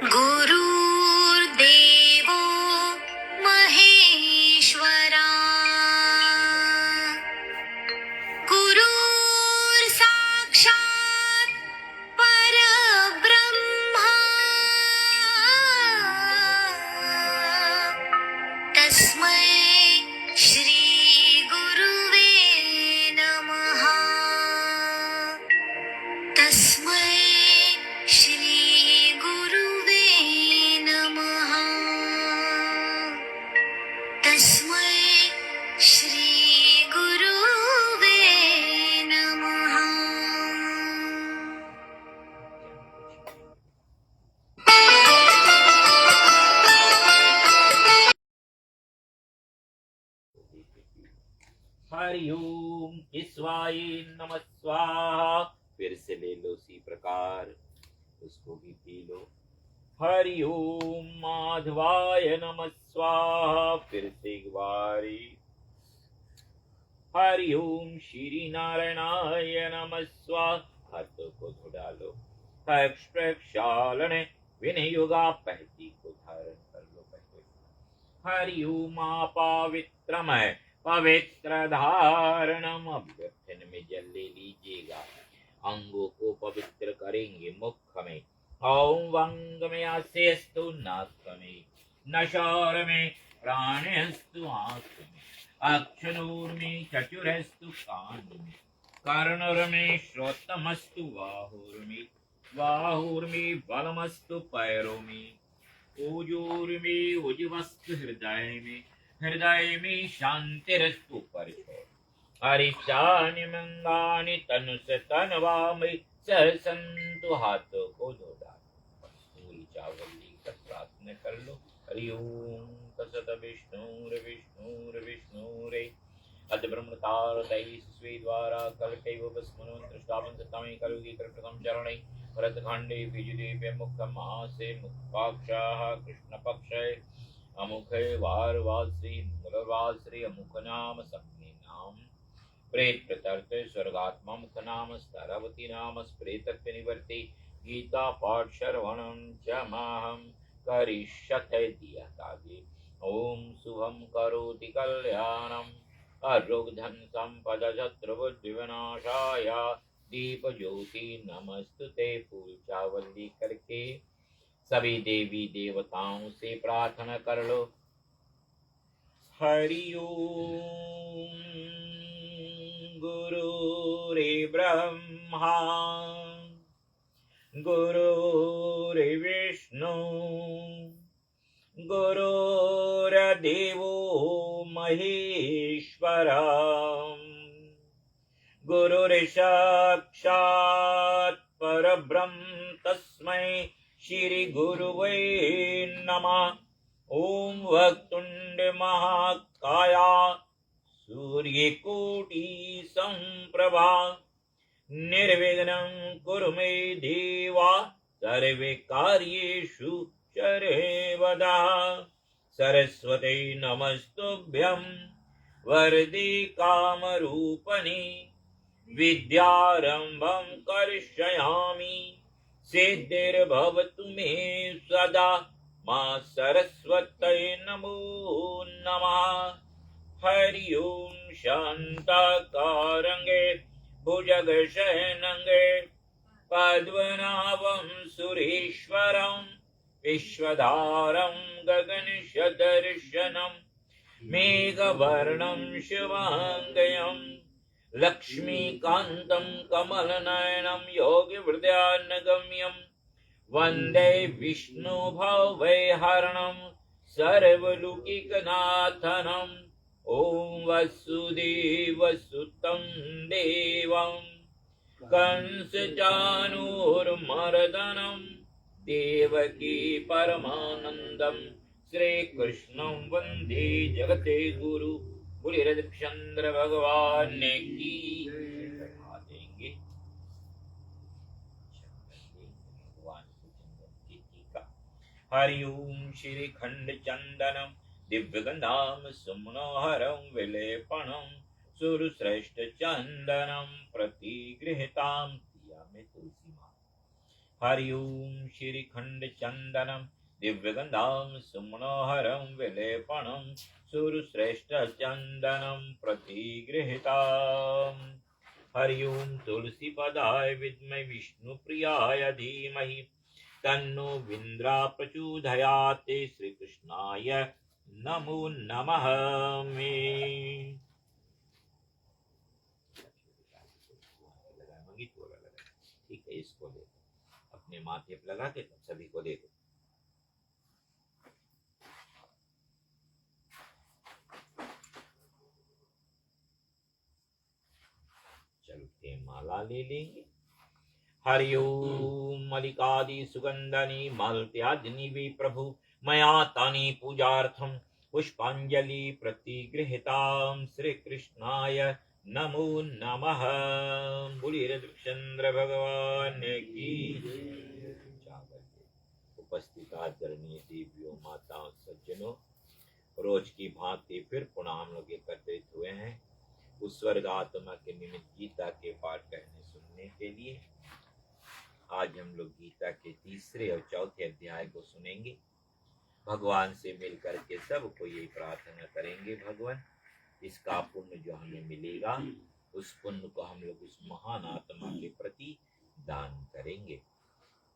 गुरुर्देवो महेश्वरा गुरुर्साक्षात् परब्रह्मा तस्मै श्री गुरुवे नमः। तस्मै श्री गुरुवे नमः। तस्मै श्री गुरुवे नमः। हरिओम ईश्वाय नमः स्वाहा। फिर से ले लो उसी प्रकार, उसको भी पी लो। हरिओम माधवाय नमः स्वाहा। फिर से एक बारी। हरिओम श्री नारायणाय नमः स्वाहा। हाथों को धो डालो। प्रक्षालन विनियोगा पहती को धारण कर लो। पहले हरिओम पवित्रमय पवित्र धारणम। अभ्यर्थन में जल ले लीजिएगा। अंगों को पवित्र करेंगे। मुख में ओम, वंग में आसेस्तु, नाक में नशोर में, प्राणस्तु आंख में, अक्षनूर में चतुरस्तु कान में, कर्णर में श्रोतमस्तु, बाहुर में बलमस्तु पैरों में, ओजूर में उजवस्तु हृदय में शांतिरस्तु पर छोड़। हरिशानि मंगानि तनु से तनवामि सहसंतु। हाथों को धो डालो। पूरी चावली का प्रार्थना कर लो। हरि ओम तत्सत विष्णुर्विष्णुर्विष्णुरे अद ब्रह्मतार तैः स्वे द्वारा कल्पैव भस्मनं दृष्टावं सत्तामि कलयुगे कल्पकं चरणै भरतखण्डे विजुदेव्य मुखं महासे मुखपाक्षाः कृष्णपक्षे अमुखे वारवाश्री मूलवाश्री अमुख नाम सप्ने नाम प्रेत प्रतर्थ स्वर्गात्मा मुख नाम स्तारावती नाम स्प्रेतत्व निवर्ति गीता पाठ श्रवणं च माहं करिष्यते दियतागे। ओम शुभम करोति कल्याणम् आरोग्यधन संपदा शत्रुबुद्धि विनाशाय दीप ज्योति नमस्तुते। फूल चावली करके सभी देवी देवताओं से प्रार्थना कर लो। हरि ओम गुरुर्ब्रह्मा गुरुर्विष्णु गुरुर्देवो महेश्वरा गुरुर्साक्षात् परब्रह्म तस्मै श्री गुरुवे नमः। ओम वक्रतुंड महाकाया सूर्यकोटि संप्रभा निर्विघ्नं कुरु मे देवा सर्वे कार्येषु सर्वदा। सरस्वती नमस्तुभ्यं वरदे कामरूपिणी विद्यारंभं करिष्यामि सिद्धिर्भवतु मे सदा। मां सरस्वती नमो नमः। हरि ओम शांताकारंगे भुजगशयनंगे पद्मनाभं सुरेश्वरं विश्वधारं गगनसदर्शनं मेघवर्णं शुभांगं लक्ष्मीकान्तं कमलनयनं योगिवृद्धानगम्यं वन्दे विष्णुभवैहरणं सर्वलौकिकनाथनम्। ओम वसुदेवसुतं देवं कंसचाणूरमर्दनं देवकी परमानन्दं श्रीकृष्णं वन्दे जगते गुरु। बोलिए हरिश्चंद्र भगवान की देंगे भगवान को चंदन की टीका। हरि ओम श्री खंड चंदनम दिव्यगंधाम सुमनोहरं विलेपनं सुरश्रेष्ठ चंदनम प्रतिगृहताम। दिया में तुलसी माला। हरि ओम श्रीखंड चंदनम दिव्यगंधाम सुमनोहरम विलेपनम सुरश्रेष्ठ चंदनम प्रतिगृहीताम् हरि ओम तुलसी पदाय विद्महे विष्णु प्रियाय धीमहि तन्नो विन्द्रा प्रचोदयात् श्री कृष्णाय नमो नमः में ठीक है, इसको दे अपने माथे पे लगा के सभी को दे दो। चलते माला ले लेंगे। हरि ओम मलिकादि सुगंधनि मालत्यादिनि वे प्रभु मया तानि पूजार्थम पुष्पांजलि प्रतिगृहीतां श्री कृष्णाय नमो नमः। बोलिए रामचंद्र भगवान की। उपस्थित आदरणीय देवियों माताओं सज्जनों, रोज की भांति फिर पुनः हम लोग एकत्रित हुए हैं उस स्वर्ग आत्मा के निमित्त गीता के पाठ कहने सुनने के लिए। आज हम लोग गीता के तीसरे और चौथे अध्याय को सुनेंगे। भगवान से मिलकर के सबको यही प्रार्थना करेंगे, भगवान इसका पुण्य जो हमें मिलेगा उस पुण्य को हम लोग उस महान आत्मा के प्रति दान करेंगे।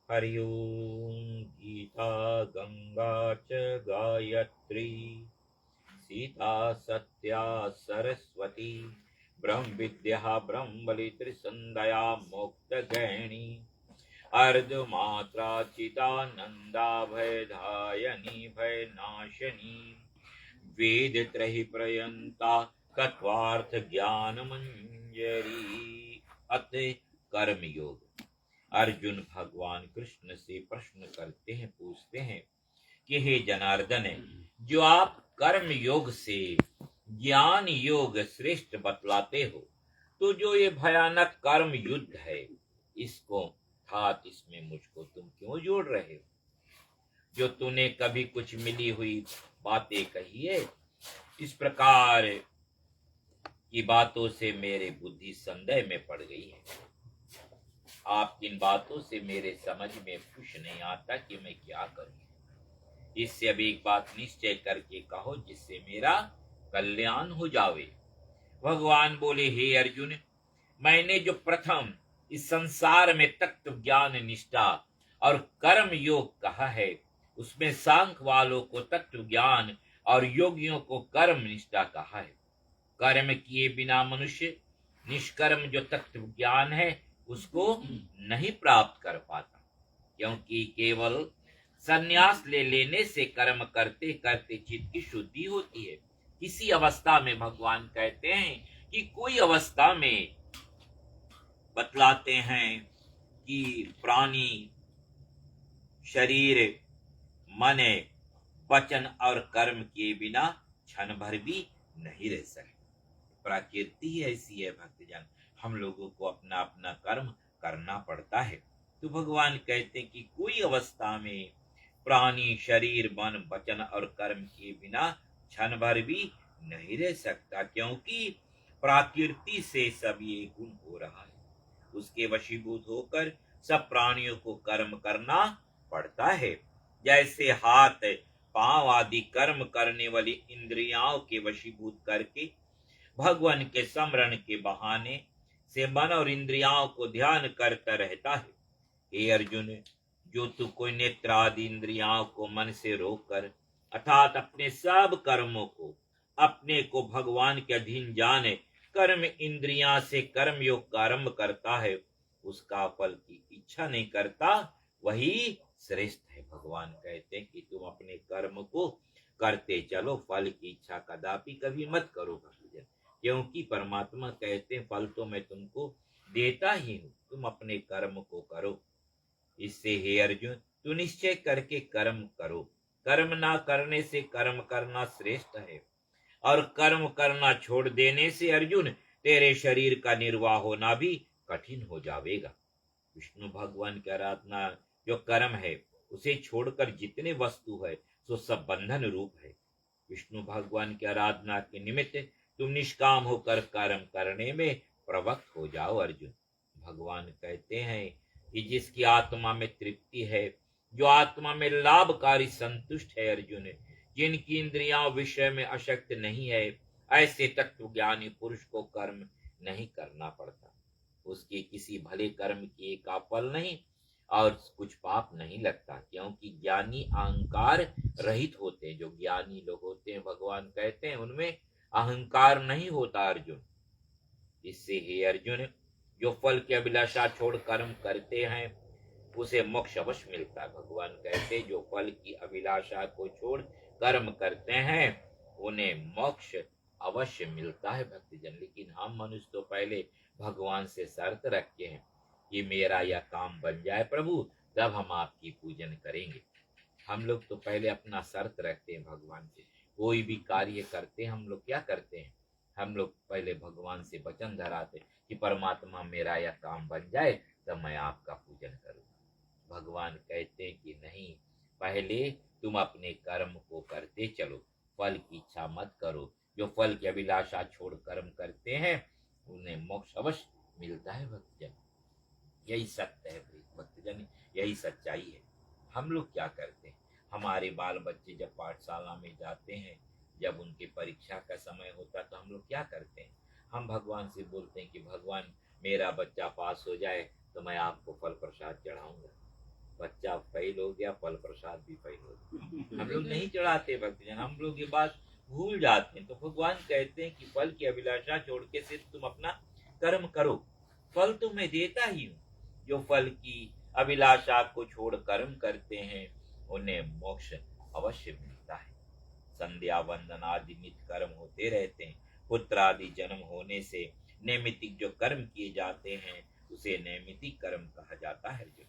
हरि ओम। गीता गंगा च गायत्री सीता सत्या सरस्वती ब्रह्म विद्या ब्रह्म बलि त्रिसंध्या मोक्त गैणी अर्धमात्रा चिदानंदा भयधायनी भय नाशनी वेद त्रहि प्रयंता तत्वार्थ ज्ञान मंजरी। अतः कर्म योग। अर्जुन भगवान कृष्ण से प्रश्न करते हैं, पूछते हैं कि हे जनार्दन, जो आप कर्म योग से ज्ञान योग श्रेष्ठ बतलाते हो, तो जो ये भयानक कर्म युद्ध है इसको अर्थात इसमें मुझको तुम क्यों जोड़ रहे हो? जो तूने कभी कुछ मिली हुई बातें कही है, इस प्रकार की बातों से मेरे बुद्धि संदेह में पड़ गई है। आप इन बातों से मेरे समझ में कुछ नहीं आता कि मैं क्या करूं। इससे अभी एक बात निश्चय करके कहो जिससे मेरा कल्याण हो जावे। भगवान बोले, हे अर्जुन, मैंने जो प्रथम इस संसार में तत्व ज्ञान निष्ठा और कर्म योग कहा है, उसमें सांख वालों को तत्व ज्ञान और योगियों को कर्म निष्ठा कहा है। कर्म किए बिना मनुष्य निष्कर्म जो तत्व ज्ञान है उसको नहीं प्राप्त कर पाता, क्योंकि केवल संन्यास ले लेने से कर्म करते करते चित्त की शुद्धि होती है। किसी अवस्था में भगवान कहते हैं कि कोई अवस्था में बतलाते हैं कि प्राणी शरीर मन वचन और कर्म किए बिना क्षण भर भी नहीं रह सकते। प्रकृति ऐसी है भक्तजन, हम लोगों को अपना अपना कर्म करना पड़ता है। तो भगवान कहते हैं कि कोई अवस्था में प्राणी शरीर मन वचन और कर्म किए बिना क्षण भर भी नहीं रह सकता, क्योंकि प्रकृति से सब ये गुण हो रहा है। उसके वशीभूत होकर सब प्राणियों को कर्म करना पड़ता है। जैसे हाथ पांव आदि कर्म करने वाली इंद्रियों के वशीभूत करके भगवान के स्मरण के बहाने से मन और इंद्रियों को ध्यान करता रहता है। हे अर्जुन, जो तू कोई नेत्र आदि इंद्रियों को मन से रोककर अर्थात अपने सब कर्मों को अपने को भगवान के अधीन जाने कर्म इंद्रियां से कर्म योग का आरंभ करता है, उसका फल की इच्छा नहीं करता, वही श्रेष्ठ है। भगवान कहते हैं कि तुम अपने कर्म को करते चलो, फल की इच्छा कदापि कभी मत करो भक्तजन, क्योंकि परमात्मा कहते हैं फल तो मैं तुमको देता ही हूं, तुम अपने कर्म को करो। इससे हे अर्जुन, तू निश्चय करके कर्म करो। कर्म ना करने से कर्म करना श्रेष्ठ है, और कर्म करना छोड़ देने से अर्जुन तेरे शरीर का निर्वाह होना भी कठिन हो जाएगा। विष्णु भगवान की आराधना जो कर्म है उसे छोड़कर जितने वस्तु है सो सब बंधन रूप है। विष्णु भगवान की आराधना के निमित्त तुम निष्काम होकर कर्म करने में प्रवृत्त हो जाओ। अर्जुन भगवान कहते हैं कि जिसकी आत्मा में तृप्ति है, जो आत्मा में लाभकारी संतुष्ट है अर्जुन, जिनकी इंद्रियां विषय में अशक्त नहीं है, ऐसे तत्वज्ञानी पुरुष को कर्म नहीं करना पड़ता। उसके किसी भले कर्म किए का फल नहीं और कुछ पाप नहीं लगता, क्योंकि ज्ञानी अहंकार रहित होते हैं। जो ज्ञानी लोग होते हैं, भगवान कहते हैं उनमें अहंकार नहीं होता अर्जुन। इससे हे अर्जुन, जो फल की अभिलाषा छोड़ कर्म करते हैं उसे मोक्ष अवश्य मिलता है। भगवान कहते जो फल की अभिलाषा को छोड़ कर्म करते हैं उन्हें मोक्ष अवश्य मिलता है भक्तजन। लेकिन हम मनुष्य तो पहले भगवान से शर्त रखते हैं कि मेरा यह काम बन जाए प्रभु, तब हम आपकी पूजन करेंगे। हम लोग तो पहले अपना शर्त रखते हैं भगवान से। कोई भी कार्य करते हैं हम लोग क्या करते हैं, हम लोग पहले भगवान से वचन धराते कि परमात्मा मेरा यह काम बन जाए तब मैं आपका पूजन करूँगा। भगवान कहते हैं कि नहीं, पहले तुम अपने कर्म को करते चलो, फल की इच्छा मत करो। जो फल की अभिलाषा छोड़ कर्म करते हैं उन्हें मोक्ष अवश्य मिलता है भक्तजन। यही सत्य है भक्तजन, यही सच्चाई है। हम लोग क्या करते हैं, हमारे बाल बच्चे जब पाठशाला में जाते हैं, जब उनकी परीक्षा का समय होता है तो हम लोग क्या करते हैं, हम भगवान से बोलते हैं कि भगवान मेरा बच्चा पास हो जाए तो मैं आपको फल प्रसाद चढ़ाऊंगा। बच्चा फेल हो गया, फल प्रसाद भी फेल हो गया। हम लोग नहीं चढ़ाते भक्तजन, हम लोग ये बात भूल जाते हैं। तो भगवान कहते हैं कि फल की अभिलाषा छोड़ के सिर्फ तुम अपना कर्म करो, फल तो मैं देता ही हूँ। जो फल की अभिलाषा को छोड़ कर्म करते हैं उन्हें मोक्ष अवश्य मिलता है। संध्या वंदन आदि नित्य कर्म होते रहते हैं। पुत्र आदि जन्म होने से नैमित्तिक जो कर्म किए जाते हैं उसे नैमित्तिक कर्म कहा जाता है। जो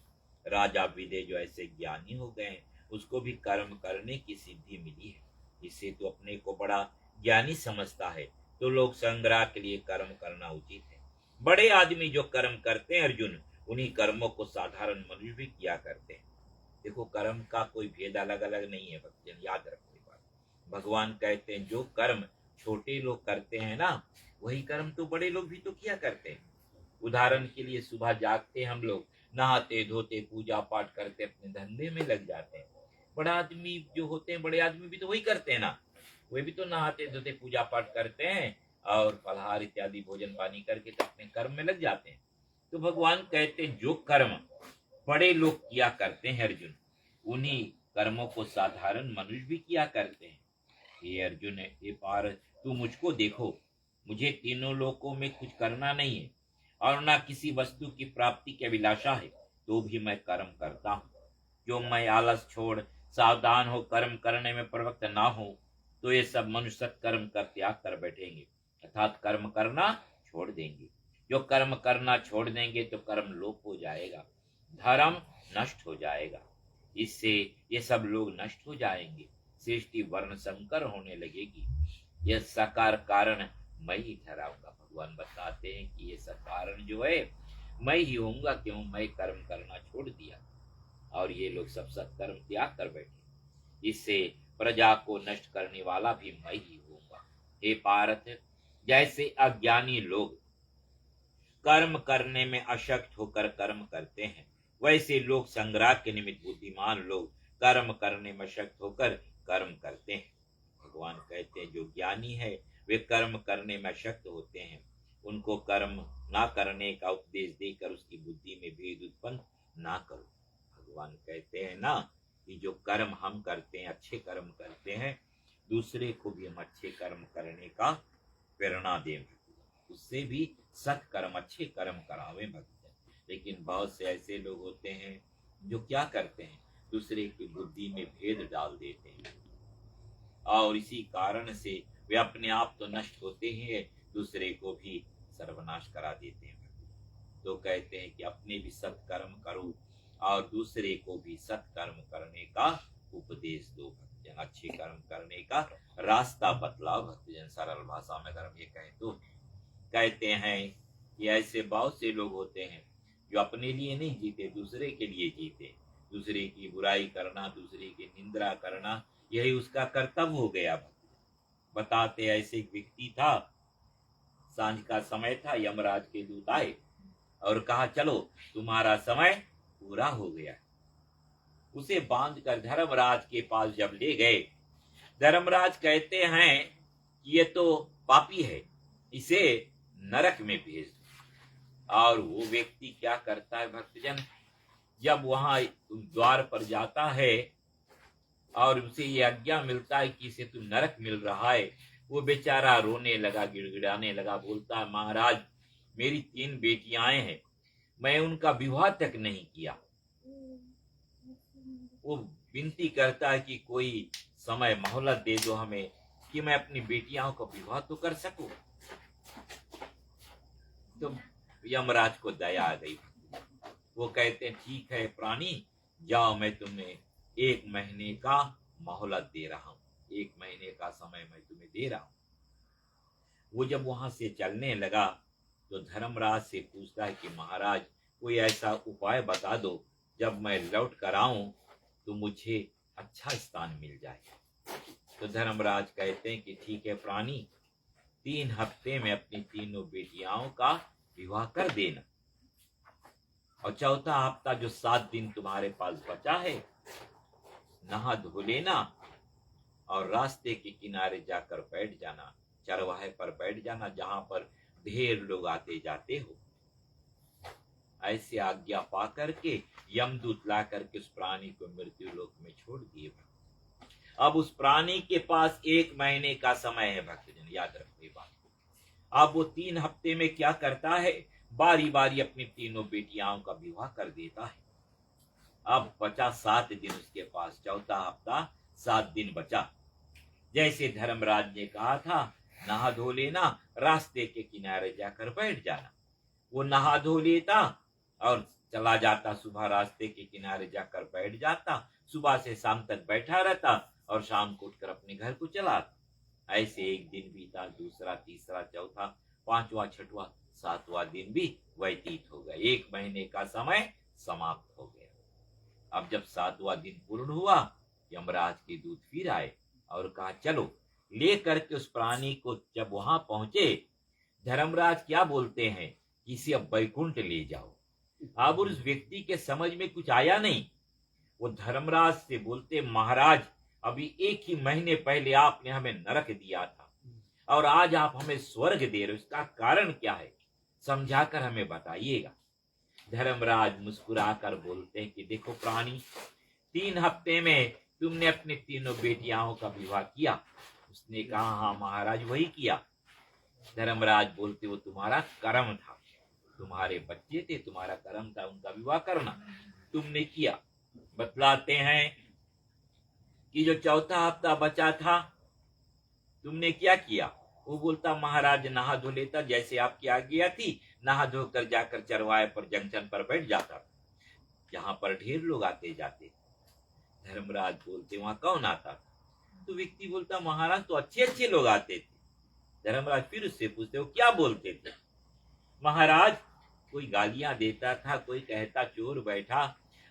राजा विदे जो ऐसे ज्ञानी हो गए हैं उसको भी कर्म करने की सिद्धि मिली है। इससे तो अपने को बड़ा ज्ञानी समझता है। तो लोग संग्रह के लिए कर्म करना उचित है। बड़े आदमी जो कर्म करते हैं अर्जुन, उन्हीं कर्मों को साधारण मनुष्य भी किया करते हैं। देखो कर्म का कोई भेद अलग अलग नहीं है भक्तजन, याद रखो ये बात। भगवान कहते हैं जो कर्म छोटे लोग करते हैं ना, वही कर्म तो बड़े लोग भी तो किया करते हैं। उदाहरण के लिए सुबह जागते हम लोग, नहाते धोते पूजा पाठ करते अपने धंधे में लग जाते हैं। बड़ा आदमी जो होते हैं, बड़े आदमी भी तो वही करते हैं ना, वे भी तो नहाते धोते पूजा पाठ करते हैं और फलहार इत्यादि भोजन पानी करके तो अपने कर्म में लग जाते हैं। तो भगवान कहते हैं जो कर्म बड़े लोग किया करते हैं अर्जुन, उन्हीं कर्मों को साधारण मनुष्य भी किया करते हैं। ये अर्जुन है, ये पार तू मुझको देखो, मुझे तीनों लोकों में कुछ करना नहीं है और ना किसी वस्तु की प्राप्ति की अभिलाषा है, तो भी मैं कर्म करता हूँ। जो मैं आलस छोड़ सावधान हो कर्म करने में प्रवृत्त ना हो, तो ये सब मनुष्य सत्कर्म का त्याग कर बैठेंगे, अर्थात कर्म करना छोड़ देंगे। जो कर्म करना छोड़ देंगे तो कर्म लोप हो जाएगा, धर्म नष्ट हो जाएगा। इससे ये सब लोग नष्ट हो जाएंगे, सृष्टि वर्ण संकर होने लगेगी। यह साकार कारण मैं ही ठहराऊंगा। भगवान बताते हैं कि ये सब कारण जो है मैं ही होऊंगा, क्यों मैं कर्म करना छोड़ दिया और ये लोग सब सत्कर्म त्याग कर बैठे। इससे प्रजा को नष्ट करने वाला भी मैं ही होऊंगा। हे पार्थ, जैसे अज्ञानी लोग कर्म करने में अशक्त होकर कर्म करते हैं, वैसे लोग संग्रह के निमित्त बुद्धिमान लोग कर्म करने में अशक्त होकर कर्म करते हैं। भगवान कहते हैं जो ज्ञानी है वे कर्म करने में अशक्त होते हैं, उनको कर्म ना करने का उपदेश देकर उसकी बुद्धि में भेद उत्पन्न ना करो। भगवान कहते हैं ना कि जो कर्म हम करते हैं, अच्छे कर्म करते हैं, दूसरे को भी हम अच्छे कर्म करने का प्रेरणा दें, उससे भी सत्कर्म अच्छे कर्म करावे भक्तजन। लेकिन बहुत से ऐसे लोग होते हैं जो क्या करते हैं, दूसरे की बुद्धि में भेद डाल देते हैं और इसी कारण से वे अपने आप तो नष्ट होते हैं, दूसरे को भी सर्वनाश करा देते हैं। तो कहते हैं कि अपने भी सत्कर्म करो और दूसरे को भी सत्कर्म करने का उपदेश दो भक्तजन, अच्छे कर्म करने का रास्ता बतलाओ भक्तजन। सरल भाषा में अगर हम ये कहें तो कहते हैं कि ऐसे बहुत से लोग होते हैं जो अपने लिए नहीं जीते, दूसरे के लिए जीते। दूसरे की बुराई करना, दूसरे की निंदा करना, यही उसका कर्तव्य हो गया। बताते ऐसे एक व्यक्ति था, सांझ का समय था, यमराज के दूत आए और कहा चलो तुम्हारा समय पूरा हो गया। उसे बांधकर धर्मराज के पास जब ले गए, धर्मराज कहते हैं कि ये तो पापी है, इसे नरक में भेज दो। और वो व्यक्ति क्या करता है भक्तजन, जब वहां द्वार पर जाता है और उसे ये आज्ञा मिलता है कि इसे तो नरक मिल रहा है, वो बेचारा रोने लगा, गिड़गिड़ाने लगा, बोलता है महाराज मेरी 3 बेटियां हैं, मैं उनका विवाह तक नहीं किया। वो विनती करता है कि कोई समय मोहलत दे दो हमें कि मैं अपनी बेटियों का विवाह तो कर सकूं। तो यमराज को दया आ गई। वो कहते हैं ठीक है प्राणी, जाओ मैं तुम्हें 1 महीने का मोहलत दे रहा हूं, 1 महीने का समय मैं तुम्हें दे रहा हूं। वो जब वहां से चलने लगा तो धर्मराज से पूछता है कि महाराज कोई ऐसा उपाय बता दो, जब मैं लौट कर आऊं तो मुझे अच्छा स्थान मिल जाए। तो धर्मराज कहते हैं कि ठीक है प्राणी, 3 हफ्ते में अपनी तीनों बेटियों का विवाह कर देना, और चौथा हफ्ता जो 7 दिन तुम्हारे पास बचा है, नहा धो लेना और रास्ते के किनारे जाकर बैठ जाना, चरवाहे पर बैठ जाना जहां पर ढेर लोग आते जाते हो। ऐसे आज्ञा पा करके यमदूत ला करके उस प्राणी को मृत्यु लोक में छोड़ दिए। अब उस प्राणी के पास 1 महीने का समय है भक्तजन, याद रखो ये बात। अब वो 3 हफ्ते में क्या करता है, बारी बारी अपनी तीनों बेटियों का विवाह कर देता है। अब बचा 7 दिन उसके पास, चौथा हफ्ता 7 दिन बचा। जैसे धर्मराज ने कहा था नहा धो लेना, रास्ते के किनारे जाकर बैठ जाना, वो नहा धो लेता और चला जाता, सुबह रास्ते के किनारे जाकर बैठ जाता, सुबह से शाम तक बैठा रहता और शाम को उठकर अपने घर को चला आता। ऐसे 1 दिन बीता, दूसरा, तीसरा, चौथा, 5वां, 6वां, 7वां दिन भी व्यतीत हो गया। 1 महीने का समय समाप्त हो गया। अब जब 7वां दिन पूर्ण हुआ, यमराज के दूत फिर आए और कहा चलो ले करके उस प्राणी को। जब वहां पहुंचे, धर्मराज क्या बोलते हैं कि इसे अब बैकुंठ ले जाओ। अब उस व्यक्ति के समझ में कुछ आया नहीं। वो धर्मराज से बोलते महाराज अभी 1 ही महीने पहले आपने हमें नरक दिया था और आज आप हमें स्वर्ग दे रहे हो, इसका कारण क्या है, समझाकर हमें बताइएगा। धर्मराज मुस्कुराकर बोलते हैं कि देखो प्राणी, 3 हफ्ते में तुमने अपनी तीनों बेटियों का विवाह किया। उसने कहा हाँ महाराज वही किया। धर्मराज बोलते वो तुम्हारा कर्म था, तुम्हारे बच्चे थे, तुम्हारा कर्म था उनका विवाह करना, तुमने किया। बतलाते हैं कि जो चौथा हफ्ता बचा था तुमने क्या किया। वो बोलता महाराज नहा धो लेता, जैसे आपकी आज्ञा थी, नहा धोकर जाकर चरवाहे पर जंक्शन पर बैठ जाता जहां पर ढेर लोग आते जाते। धर्मराज बोलते वहां कौन आता था। तो व्यक्ति बोलता महाराज तो अच्छे अच्छे लोग आते थे। धर्मराज फिर उससे पूछते वो क्या बोलते थे। महाराज कोई गालियां देता था, कोई कहता चोर बैठा,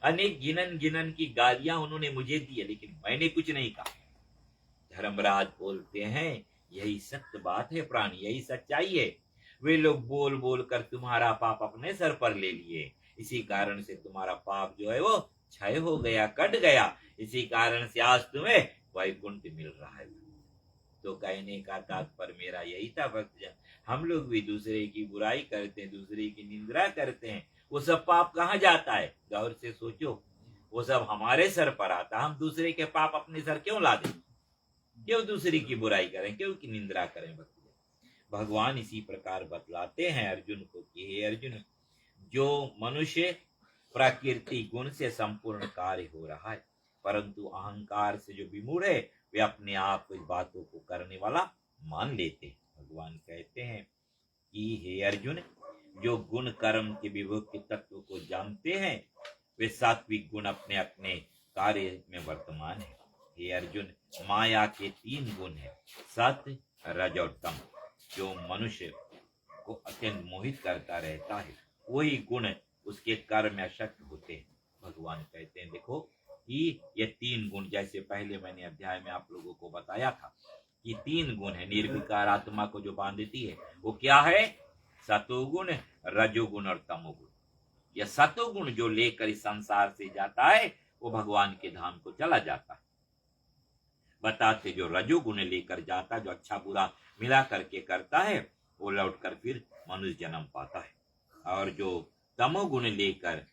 अनेक गिनन गिनन की गालियां उन्होंने मुझे दी, लेकिन मैंने कुछ नहीं कहा। धर्मराज बोलते हैं यही सत्य बात है प्राणी, यही सच्चाई है। वे लोग बोल बोल कर तुम्हारा पाप अपने सर पर ले लिए, इसी कारण से तुम्हारा पाप जो है वो क्षय हो गया, कट गया। इसी कारण से आज तुम्हें वैकुंठ मिल रहा है। तो कहने का तात्पर्य मेरा यही था भक्तजन, हम लोग भी दूसरे की बुराई करते हैं, दूसरे की निंदा करते हैं, वो सब पाप कहाँ जाता है, गौर से सोचो। वो सब हमारे सर पर आता, हम दूसरे के पाप अपने सर क्यों ला दें, क्यों दूसरे की बुराई करें, क्यों की निंदा करें। भगवान इसी प्रकार बतलाते हैं अर्जुन को कि हे अर्जुन, जो मनुष्य प्रकृति गुण से संपूर्ण कार्य हो रहा है, परंतु अहंकार से जो विमूढ़ है वे अपने आप को इस बातों को करने वाला मान लेते हैं। भगवान कहते हैं कि हे अर्जुन, जो गुण कर्म के विभुक के तत्व को जानते हैं वे सात्विक गुण अपने अपने कार्य में वर्तमान है। हे अर्जुन, माया के 3 गुण है, सत्य, रज और तम, जो मनुष्य को अत्यंत मोहित करता रहता है, वही गुण उसके कर्म में शक्त होते हैं। भगवान कहते हैं देखो कि ये 3 गुण, जैसे पहले मैंने अध्याय में आप लोगों को बताया था कि 3 गुण है। निर्विकार आत्मा को जो बांधती है वो क्या है, सतोगुण, रजोगुण और तमोगुण। यह सतोगुण जो लेकर इस संसार से जाता है वो भगवान के धाम को चला जाता है। बताते जो रजोगुण लेकर जाता, जो अच्छा बुरा मिला करके करता है, वो लौटकर फिर मनुष्य जन्म पाता है। और जो तमोगुण लेकर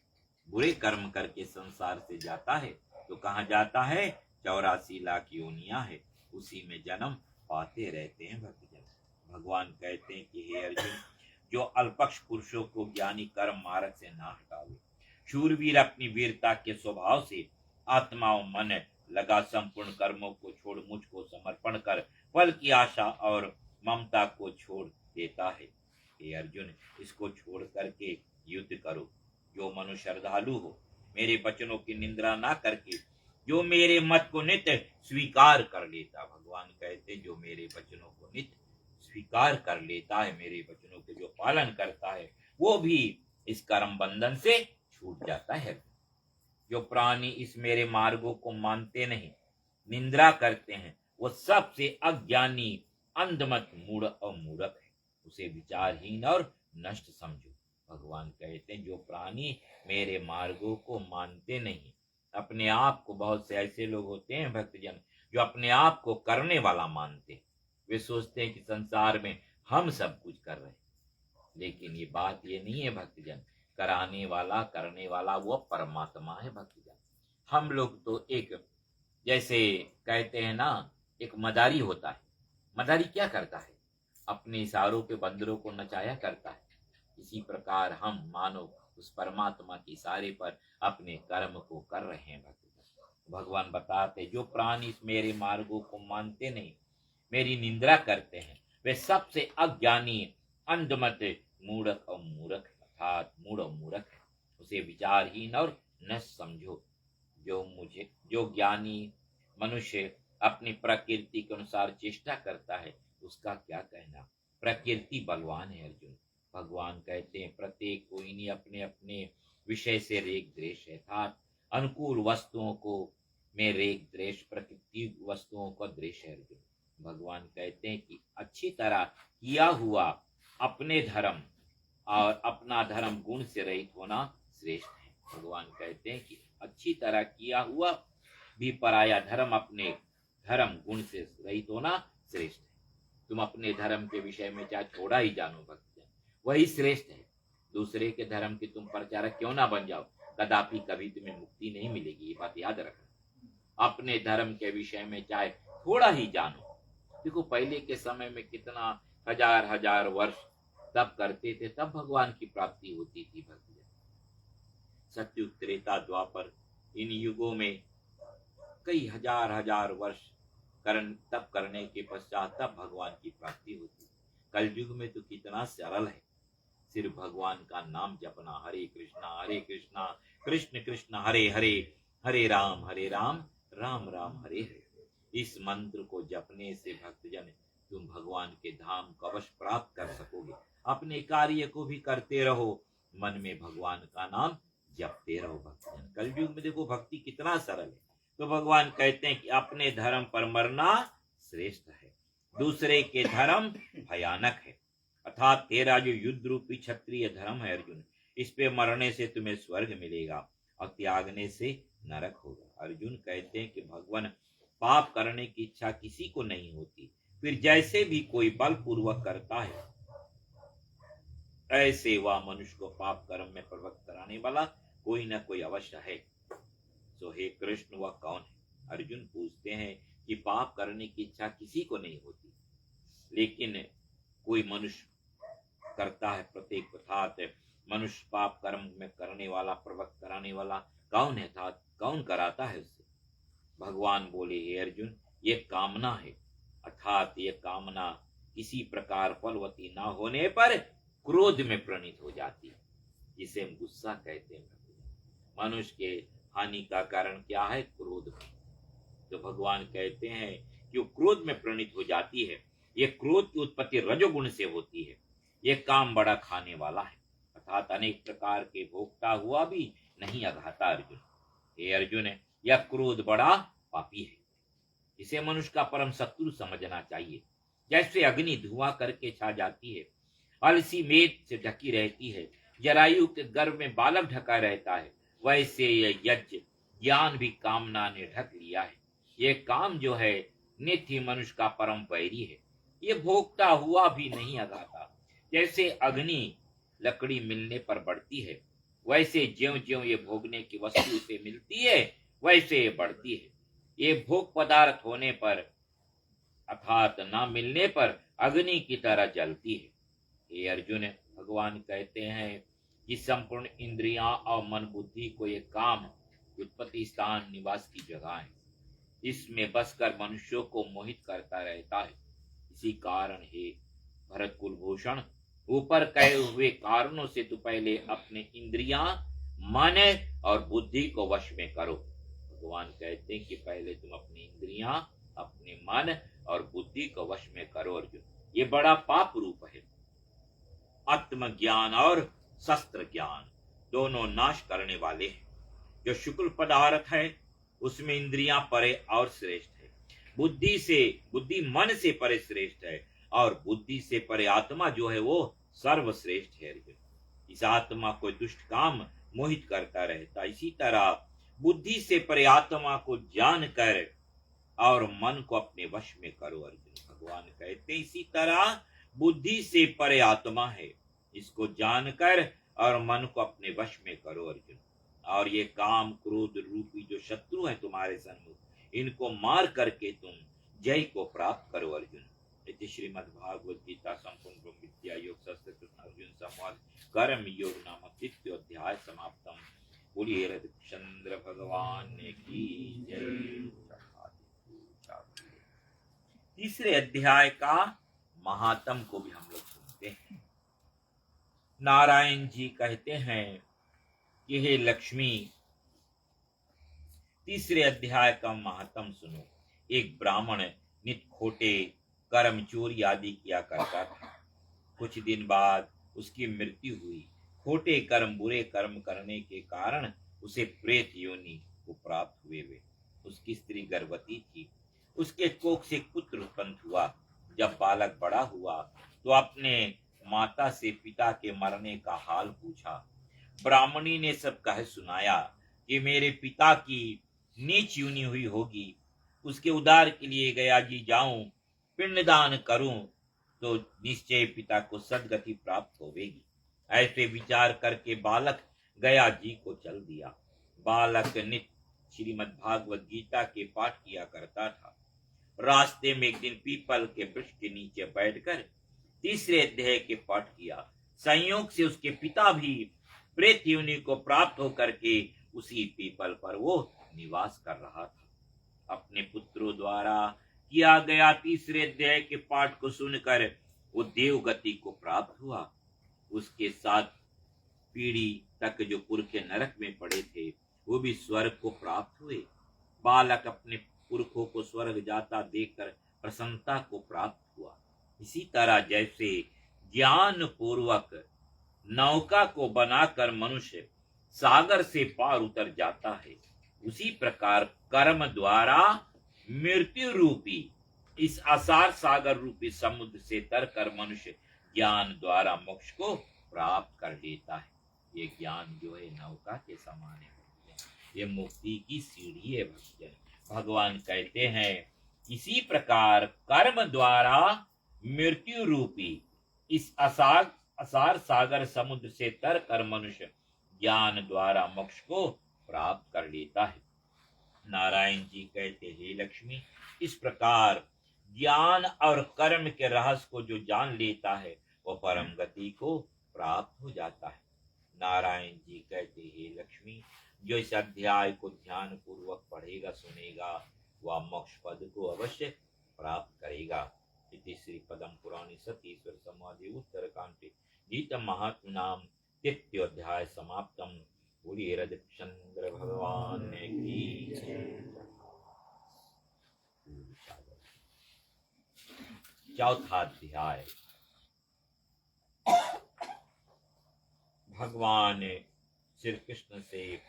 बुरे कर्म करके संसार से जाता है तो कहाँ जाता है? 84 लाख योनियां है, उसी में जन्म पाते रहते हैं भक्तजन। भगवान कहते हैं कि हे अर्जुन, जो अल्पक्ष पुरुषों को ज्ञानी कर्म मार्ग से ना हटावे, शूरवीर अपनी वीरता के स्वभाव से आत्मा और मन लगा संपूर्ण कर्मों को छोड़ मुझको समर्पण कर फल की आशा और ममता को छोड़ देता है। हे अर्जुन, इसको छोड़ करके युद्ध करो। जो मनुष्य श्रद्धालु हो, मेरे वचनों की निंदा ना करके जो मेरे मत को नित्य स्वीकार कर लेता, भगवान कहते जो मेरे वचनों को नित्य स्वीकार कर लेता है, मेरे वचनों के जो पालन करता है, वो भी इस कर्म बंधन से छूट जाता है। जो प्राणी इस मेरे मार्गों को मानते नहीं, निंदा करते हैं, वो सबसे अज्ञानी, अंधमत, मूढ़ और मूर्ख है, उसे विचारहीन और नष्ट समझो। भगवान कहते हैं जो प्राणी मेरे मार्गों को मानते नहीं, अपने आप को, बहुत से ऐसे लोग होते हैं भक्तजन जो अपने आप को करने वाला मानते हैं। वे सोचते हैं कि संसार में हम सब कुछ कर रहे हैं, लेकिन ये बात ये नहीं है भक्तजन। कराने वाला, करने वाला वो परमात्मा है भक्तजन। हम लोग तो एक, जैसे कहते हैं ना, एक मदारी होता है। मदारी क्या करता है? अपने इशारों पे बंदरों को नचाया करता है। इसी प्रकार हम मानो उस परमात्मा के इशारे पर अपने कर्म को कर रहे हैं भक्तजन। भगवान बताते जो प्राणी इस मेरे मार्गों को मानते नहीं, मेरी निंदा करते हैं, वे सबसे अज्ञानी, अंधमत, मूढ़क और मूर्ख, अर्थात मूढ़ और मूर्ख है, उसे विचारहीन और न समझो। जो ज्ञानी मनुष्य अपनी प्रकृति के अनुसार चेष्टा करता है, उसका क्या कहना? प्रकृति बलवान है अर्जुन। भगवान कहते हैं प्रत्येक कोई नहीं अपने अपने विषय से रेख द्वेष है, अर्थात अनुकूल वस्तुओं को में रेख द्वेष, प्रकृति वस्तुओं का द्वेष है अर्जुन। भगवान कहते हैं कि अच्छी तरह किया हुआ अपने धर्म और अपना धर्म गुण से रहित होना श्रेष्ठ है। भगवान कहते हैं कि अच्छी तरह किया हुआ भी पराया धर्म, अपने धर्म गुण से रहित होना श्रेष्ठ है। तुम अपने धर्म के विषय में चाहे थोड़ा ही जानो भक्तजन, वही श्रेष्ठ है। दूसरे के धर्म के तुम प्रचारक क्यों ना बन जाओ, कदापि कभी तुम्हें मुक्ति नहीं मिलेगी, ये बात याद रखना। अपने धर्म के विषय में चाहे थोड़ा ही जानो। देखो पहले के समय में कितना हजार हजार वर्ष तप करते थे, तब भगवान की प्राप्ति होती थी भक्तजन। सत्युग, त्रेता, द्वापर, इन युगों में कई हजार हजार वर्ष तप करने के पश्चात तब भगवान की प्राप्ति होती। कलयुग में तो कितना सरल है, सिर्फ भगवान का नाम जपना, हरे कृष्णा कृष्ण कृष्ण हरे हरे, हरे राम राम राम हरे हरे। इस मंत्र को जपने से भक्तजन तुम भगवान के धाम को अवश्य प्राप्त कर सकोगे। अपने कार्य को भी करते रहो, मन में भगवान का नाम जपते रहो भक्तजन। कलयुग में देखो भक्ति कितना सरल है। तो भगवान कहते हैं कि अपने धर्म पर मरना श्रेष्ठ है, दूसरे के धर्म भयानक है। अर्थात तेरा जो युद्ध रूपी क्षत्रिय धर्म है अर्जुन, इस पे मरने से तुम्हें स्वर्ग मिलेगा और त्यागने से नरक होगा। अर्जुन कहते हैं कि भगवान पाप करने की इच्छा किसी को नहीं होती, फिर जैसे भी कोई बलपूर्वक करता है ऐसे वह मनुष्य को पाप कर्म में प्रवृत्त कराने वाला कोई न कोई अवश्य है। सो हे कृष्ण वह कौन है? अर्जुन पूछते हैं कि पाप करने की इच्छा किसी को नहीं होती, लेकिन कोई मनुष्य करता है। प्रत्येक अर्थात मनुष्य पाप कर्म में करने वाला, प्रवृत्त कराने वाला कौन है, अर्थात कौन कराता है उससे? भगवान बोले हे अर्जुन, ये कामना है, अर्थात ये कामना किसी प्रकार फलवती ना होने पर क्रोध में प्रणीत हो जाती है, जिसे हम गुस्सा कहते हैं। मनुष्य के हानि का कारण क्या है? क्रोध। तो भगवान कहते हैं कि वो क्रोध में प्रणीत हो जाती है। ये क्रोध की उत्पत्ति रजोगुण से होती है। ये काम बड़ा खाने वाला है, अर्थात अनेक प्रकार के भोगता हुआ भी नहीं अघाता अर्जुन। हे अर्जुन, यह क्रोध बड़ा पापी है, इसे मनुष्य का परम शत्रु समझना चाहिए। जैसे अग्नि धुआं करके छा जाती है अलसी मेद से ढकी रहती है, जरायु के गर्भ में बालक ढका रहता है, वैसे यह यज्ञ ज्ञान भी कामना ने ढक लिया है। ये काम जो है नित्य मनुष्य का परम वैरी है। ये भोगता हुआ भी नहीं अगाता। जैसे अग्नि लकड़ी मिलने पर बढ़ती है, वैसे ज्यों ज्यों ये भोगने की वस्तु उसे मिलती है वैसे ये बढ़ती है। ये भोग पदार्थ होने पर अर्थात न मिलने पर अग्नि की तरह जलती है। हे अर्जुन, भगवान कहते हैं कि संपूर्ण इंद्रियां और मन बुद्धि को ये काम उत्पत्ति स्थान निवास की जगह है। इसमें बसकर मनुष्यों को मोहित करता रहता है। इसी कारण हे भरत कुलभूषण, ऊपर कहे हुए कारणों से तू पहले अपने इंद्रियां, मन और बुद्धि को वश में करो। भगवान कहते हैं कि पहले तुम अपनी इंद्रियां, अपने मन और बुद्धि को वश में करो अर्जुन। ये बड़ा पाप रूप है। आत्मज्ञान और शस्त्र ज्ञान दोनों नाश करने वाले हैं। जो शुक्ल पदार्थ है उसमें इंद्रियां परे और श्रेष्ठ है। बुद्धि मन से परे श्रेष्ठ है और बुद्धि से परे आत्मा जो है वो सर्वश्रेष्ठ है अर्जुन। इस आत्मा को दुष्ट काम मोहित करता रहता। इसी तरह बुद्धि से परे आत्मा को जान कर और मन को अपने वश में करो अर्जुन। भगवान कहते इसी तरह बुद्धि से परे आत्मा है, इसको जानकर और मन को अपने वश में करो अर्जुन। और ये काम क्रोध रूपी जो शत्रु है तुम्हारे सन्मुख, इनको मार करके तुम जय को प्राप्त करो अर्जुन। इति श्रीमद् भागवत गीता संपूर्ण ब्रह्म विद्या योग शास्त्र कृष्ण अर्जुन संवाद कर्म योग नाम तृतीयोध्याय समाप्तम। बोलिए रामचंद्र भगवान की जय। तीसरे अध्याय का महात्म को भी हम लोग सुनते हैं। नारायण जी कहते हैं कि हे लक्ष्मी, तीसरे अध्याय का महात्म सुनो। एक ब्राह्मण नित खोटे कर्म चोरी आदि किया करता था। कुछ दिन बाद उसकी मृत्यु हुई। खोटे कर्म, बुरे कर्म करने के कारण उसे प्रेत योनि को प्राप्त हुए। वे उसकी स्त्री गर्भवती थी। उसके कोख से पुत्र उत्पन्न हुआ। जब बालक बड़ा हुआ तो अपने माता से पिता के मरने का हाल पूछा। ब्राह्मणी ने सब कह सुनाया कि मेरे पिता की नीच योनि हुई होगी, उसके उद्धार के लिए गया जी जाऊं, पिंडदान करूं तो निश्चय पिता को सदगति प्राप्त होगी। ऐसे विचार करके बालक गया जी को चल दिया। बालक नित्य श्रीमद् भागवत गीता के पाठ किया करता था। रास्ते में एक दिन पीपल के वृक्ष के नीचे बैठकर तीसरे अध्याय के पाठ किया। संयोग से उसके पिता भी प्रेत योनि को प्राप्त होकर के उसी पीपल पर वो निवास कर रहा था। अपने पुत्रों द्वारा किया गया तीसरे अध्याय के पाठ को सुनकर वो देव गति को प्राप्त हुआ। उसके साथ पीढ़ी तक जो पुरखे नरक में पड़े थे वो भी स्वर्ग को प्राप्त हुए। बालक अपने पुरखों को स्वर्ग जाता देखकर प्रसन्नता को प्राप्त हुआ। इसी तरह जैसे ज्ञान पूर्वक नौका को बनाकर मनुष्य सागर से पार उतर जाता है, उसी प्रकार कर्म द्वारा मृत्यु रूपी इस असार सागर रूपी समुद्र से तरकर मनुष्य ज्ञान द्वारा मोक्ष को प्राप्त कर लेता है। ये ज्ञान जो है नौका के समान है, ये मुक्ति की सीढ़ी है भक्तजन। भगवान कहते हैं इसी प्रकार कर्म द्वारा मृत्यु रूपी इस असार सागर समुद्र से तरकर मनुष्य ज्ञान द्वारा मोक्ष को प्राप्त कर लेता है। नारायण जी कहते हे लक्ष्मी, इस प्रकार ज्ञान और कर्म के रहस्य को जो जान लेता है वो परम गति को प्राप्त हो जाता है। नारायण जी कहते हे लक्ष्मी, जो इस अध्याय को ध्यान पूर्वक पढ़ेगा सुनेगा वह मोक्ष पद को अवश्य प्राप्त करेगा। इति श्री पदम पुराणी सतीश्वर समाधि उत्तर कांटे गीत महात्म नाम तृतीयोध्याय समाप्तम। बोलिए रामचंद्र भगवान की चौथा अध्याय। भगवान श्री कृष्ण से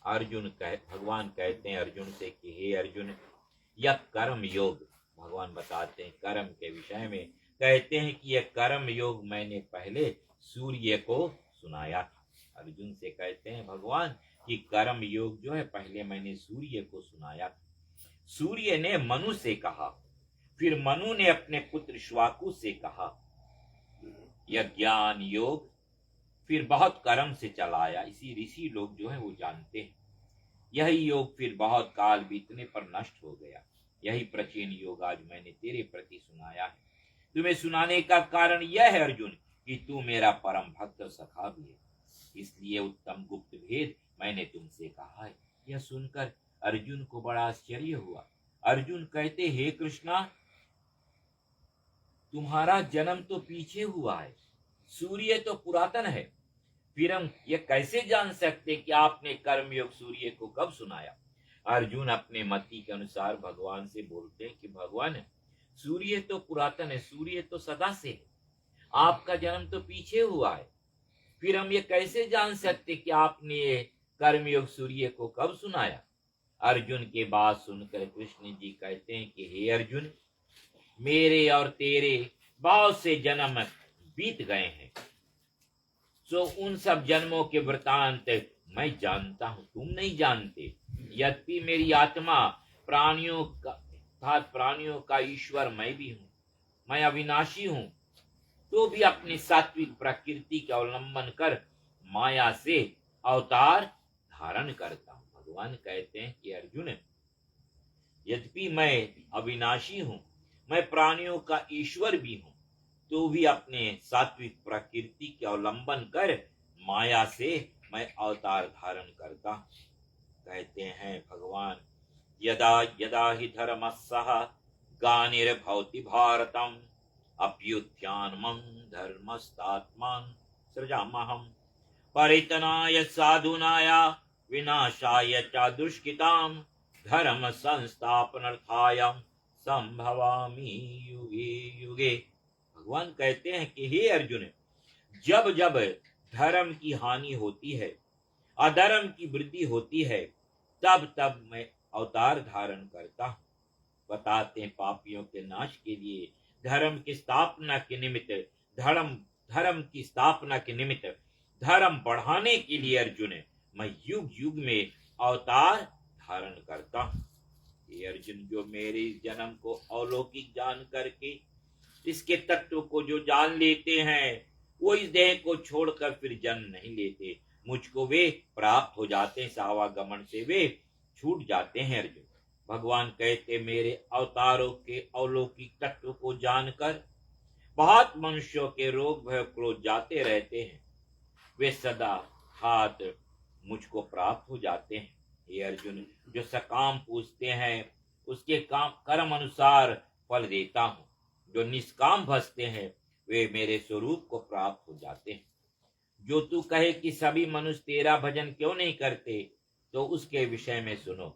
भगवान कहते हैं अर्जुन से कि हे अर्जुन, यह कर्म योग भगवान बताते हैं कर्म के विषय में, कहते हैं कि यह कर्म योग मैंने पहले सूर्य को सुनाया था। अर्जुन से कहते हैं भगवान कि कर्म योग जो है पहले मैंने सूर्य को सुनाया था। सूर्य ने मनु से कहा, फिर मनु ने अपने पुत्र श्वाकु से कहा। यह ज्ञान योग फिर बहुत कर्म से चलाया, इसी ऋषि लोग जो है वो जानते हैं। यही योग फिर बहुत काल बीतने पर नष्ट हो गया। यही प्राचीन योग आज मैंने तेरे प्रति सुनाया है। तुम्हें सुनाने का कारण यह है अर्जुन कि तू मेरा परम भक्त सखा भी है, इसलिए उत्तम गुप्त भेद मैंने तुमसे कहा है। यह सुनकर अर्जुन को बड़ा आश्चर्य हुआ। अर्जुन कहते, हे कृष्णा, तुम्हारा जन्म तो पीछे हुआ है, सूर्य तो पुरातन है, फिर हम ये कैसे जान सकते कि आपने कर्मयोग सूर्य को कब सुनाया। अर्जुन अपने मति के अनुसार भगवान से बोलते हैं कि भगवान, सूर्य तो पुरातन है, सूर्य तो सदा से है, आपका जन्म तो पीछे हुआ है, फिर हम ये कैसे जान सकते कि आपने ये कर्मयोग सूर्य को कब सुनाया। अर्जुन के बात सुनकर कृष्ण जी कहते हैं कि हे अर्जुन, मेरे और तेरे बहुत से जन्म बीत गए हैं, सो उन सब जन्मों के वृतांत मैं जानता हूं, तुम नहीं जानते। यद्यपि मेरी आत्मा प्राणियों का ईश्वर मैं भी हूं, मैं अविनाशी हूं, तो भी अपनी सात्विक प्रकृति के अवलंबन कर माया से अवतार धारण करता हूं। भगवान कहते हैं कि अर्जुन, यद्यपि मैं अविनाशी हूं, मैं प्राणियों का ईश्वर भी हूं, तो भी अपने सात्विक प्रकृति के अवलंबन कर माया से मैं अवतार धारण करता हूं। कहते हैं भगवान, यदा यदा हि धर्मस्सः ग्लानिर्भवति भारतम् अभ्युत्थानमं धर्मस्तात्मानं सृजाम्यहम् परित्राणाय साधूनाय विनाशाय च दुष्कृतां धर्म संस्थापनार्थाय संभवामि युगे युगे। भगवान कहते हैं कि हे अर्जुन, जब जब धर्म की हानि होती है, अधर्म की वृद्धि होती है, तब तब मैं अवतार धारण करता हूँ। बताते हैं पापियों के नाश के लिए, धर्म की स्थापना के निमित्त, धर्म की स्थापना के निमित्त, धर्म बढ़ाने के लिए अर्जुन मैं युग युग में अवतार धारण करता हूँ। ये अर्जुन, जो मेरे जन्म को अलौकिक जान करके इसके तत्व को जो जान लेते हैं, वो इस देह को छोड़कर फिर जन्म नहीं लेते, मुझको वे प्राप्त हो जाते हैं, सावागमन से वे छूट जाते हैं। अर्जुन, भगवान कहते, मेरे अवतारों के अलौकिक तत्व को जानकर बहुत मनुष्यों के रोग भय क्रोध जाते रहते हैं, वे सदा हाथ मुझको प्राप्त हो जाते हैं। ये अर्जुन, जो सकाम पूछते हैं उसके काम कर्म अनुसार फल देता हूँ, जो निष्काम भजते हैं वे मेरे स्वरूप को प्राप्त हो जाते हैं। जो तू कहे कि सभी मनुष्य तेरा भजन क्यों नहीं करते, तो उसके विषय में सुनो।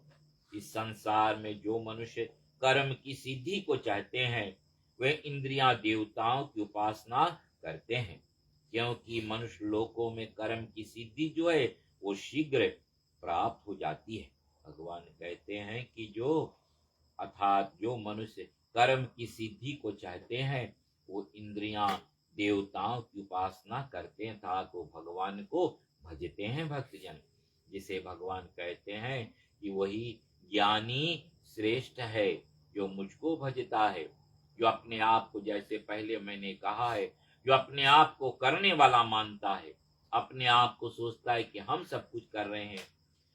इस संसार में जो मनुष्य कर्म की सिद्धि को चाहते हैं, वे इंद्रियां देवताओं की उपासना करते हैं, क्योंकि मनुष्य लोकों में कर्म की सिद्धि जो है वो शीघ्र प्राप्त हो जाती है। भगवान कहते हैं कि जो मनुष्य कर्म की सिद्धि को चाहते हैं, वो इंद्रियां देवताओं की उपासना करते हैं तथा वो भगवान को भजते हैं। भक्तजन, जिसे भगवान कहते हैं कि वही ज्ञानी श्रेष्ठ है, जो मुझको भजता है, जो अपने आप को, जैसे पहले मैंने कहा है, जो अपने आप को करने वाला मानता है, अपने आप को सोचता है कि हम सब कुछ कर रहे हैं।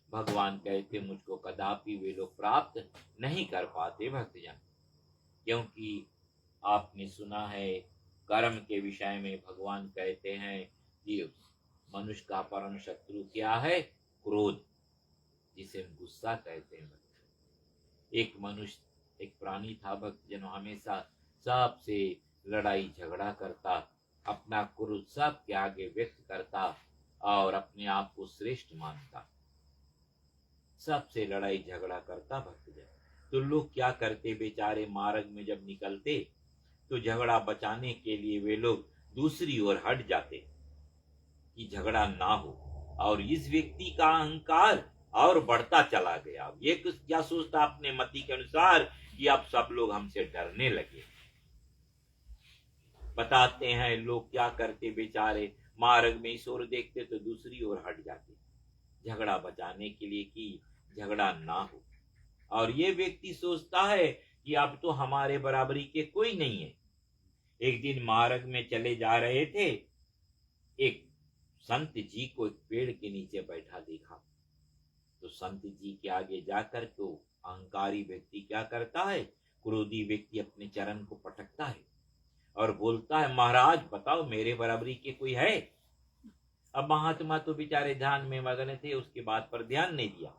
भगवान कहते, मुझको कदापि वे लोग प्राप्त नहीं कर पाते। भक्तजन, क्योंकि आपने सुना है कर्म के विषय में भगवान कहते हैं कि मनुष्य का परम शत्रु क्या है? क्रोध, जिसे हम गुस्सा कहते हैं। एक मनुष्य, एक प्राणी था भक्तजन, हमेशा सबसे लड़ाई झगड़ा करता, अपना क्रोध सबके आगे व्यक्त करता और अपने आप को श्रेष्ठ मानता, सबसे लड़ाई झगड़ा करता। भक्तजन, तो लोग क्या करते, बेचारे मार्ग में जब निकलते तो झगड़ा बचाने के लिए वे लोग दूसरी ओर हट जाते कि झगड़ा ना हो, और इस व्यक्ति का अहंकार और बढ़ता चला गया। ये क्या सोचता अपने मति के अनुसार कि अब सब लोग हमसे डरने लगे। बताते हैं लोग क्या करते बेचारे, मार्ग में इस ओर देखते तो दूसरी ओर हट जाते, झगड़ा बचाने के लिए कि झगड़ा ना हो। और ये व्यक्ति सोचता है कि अब तो हमारे बराबरी के कोई नहीं है। एक दिन मार्ग में चले जा रहे थे, एक संत जी को एक पेड़ के नीचे बैठा देखा। तो संत जी के आगे जाकर तो अहंकारी व्यक्ति क्या करता है, क्रोधी व्यक्ति अपने चरण को पटकता है और बोलता है, महाराज बताओ मेरे बराबरी के कोई है। अब महात्मा तो बेचारे ध्यान में मगन थे, उसके बात पर ध्यान नहीं दिया।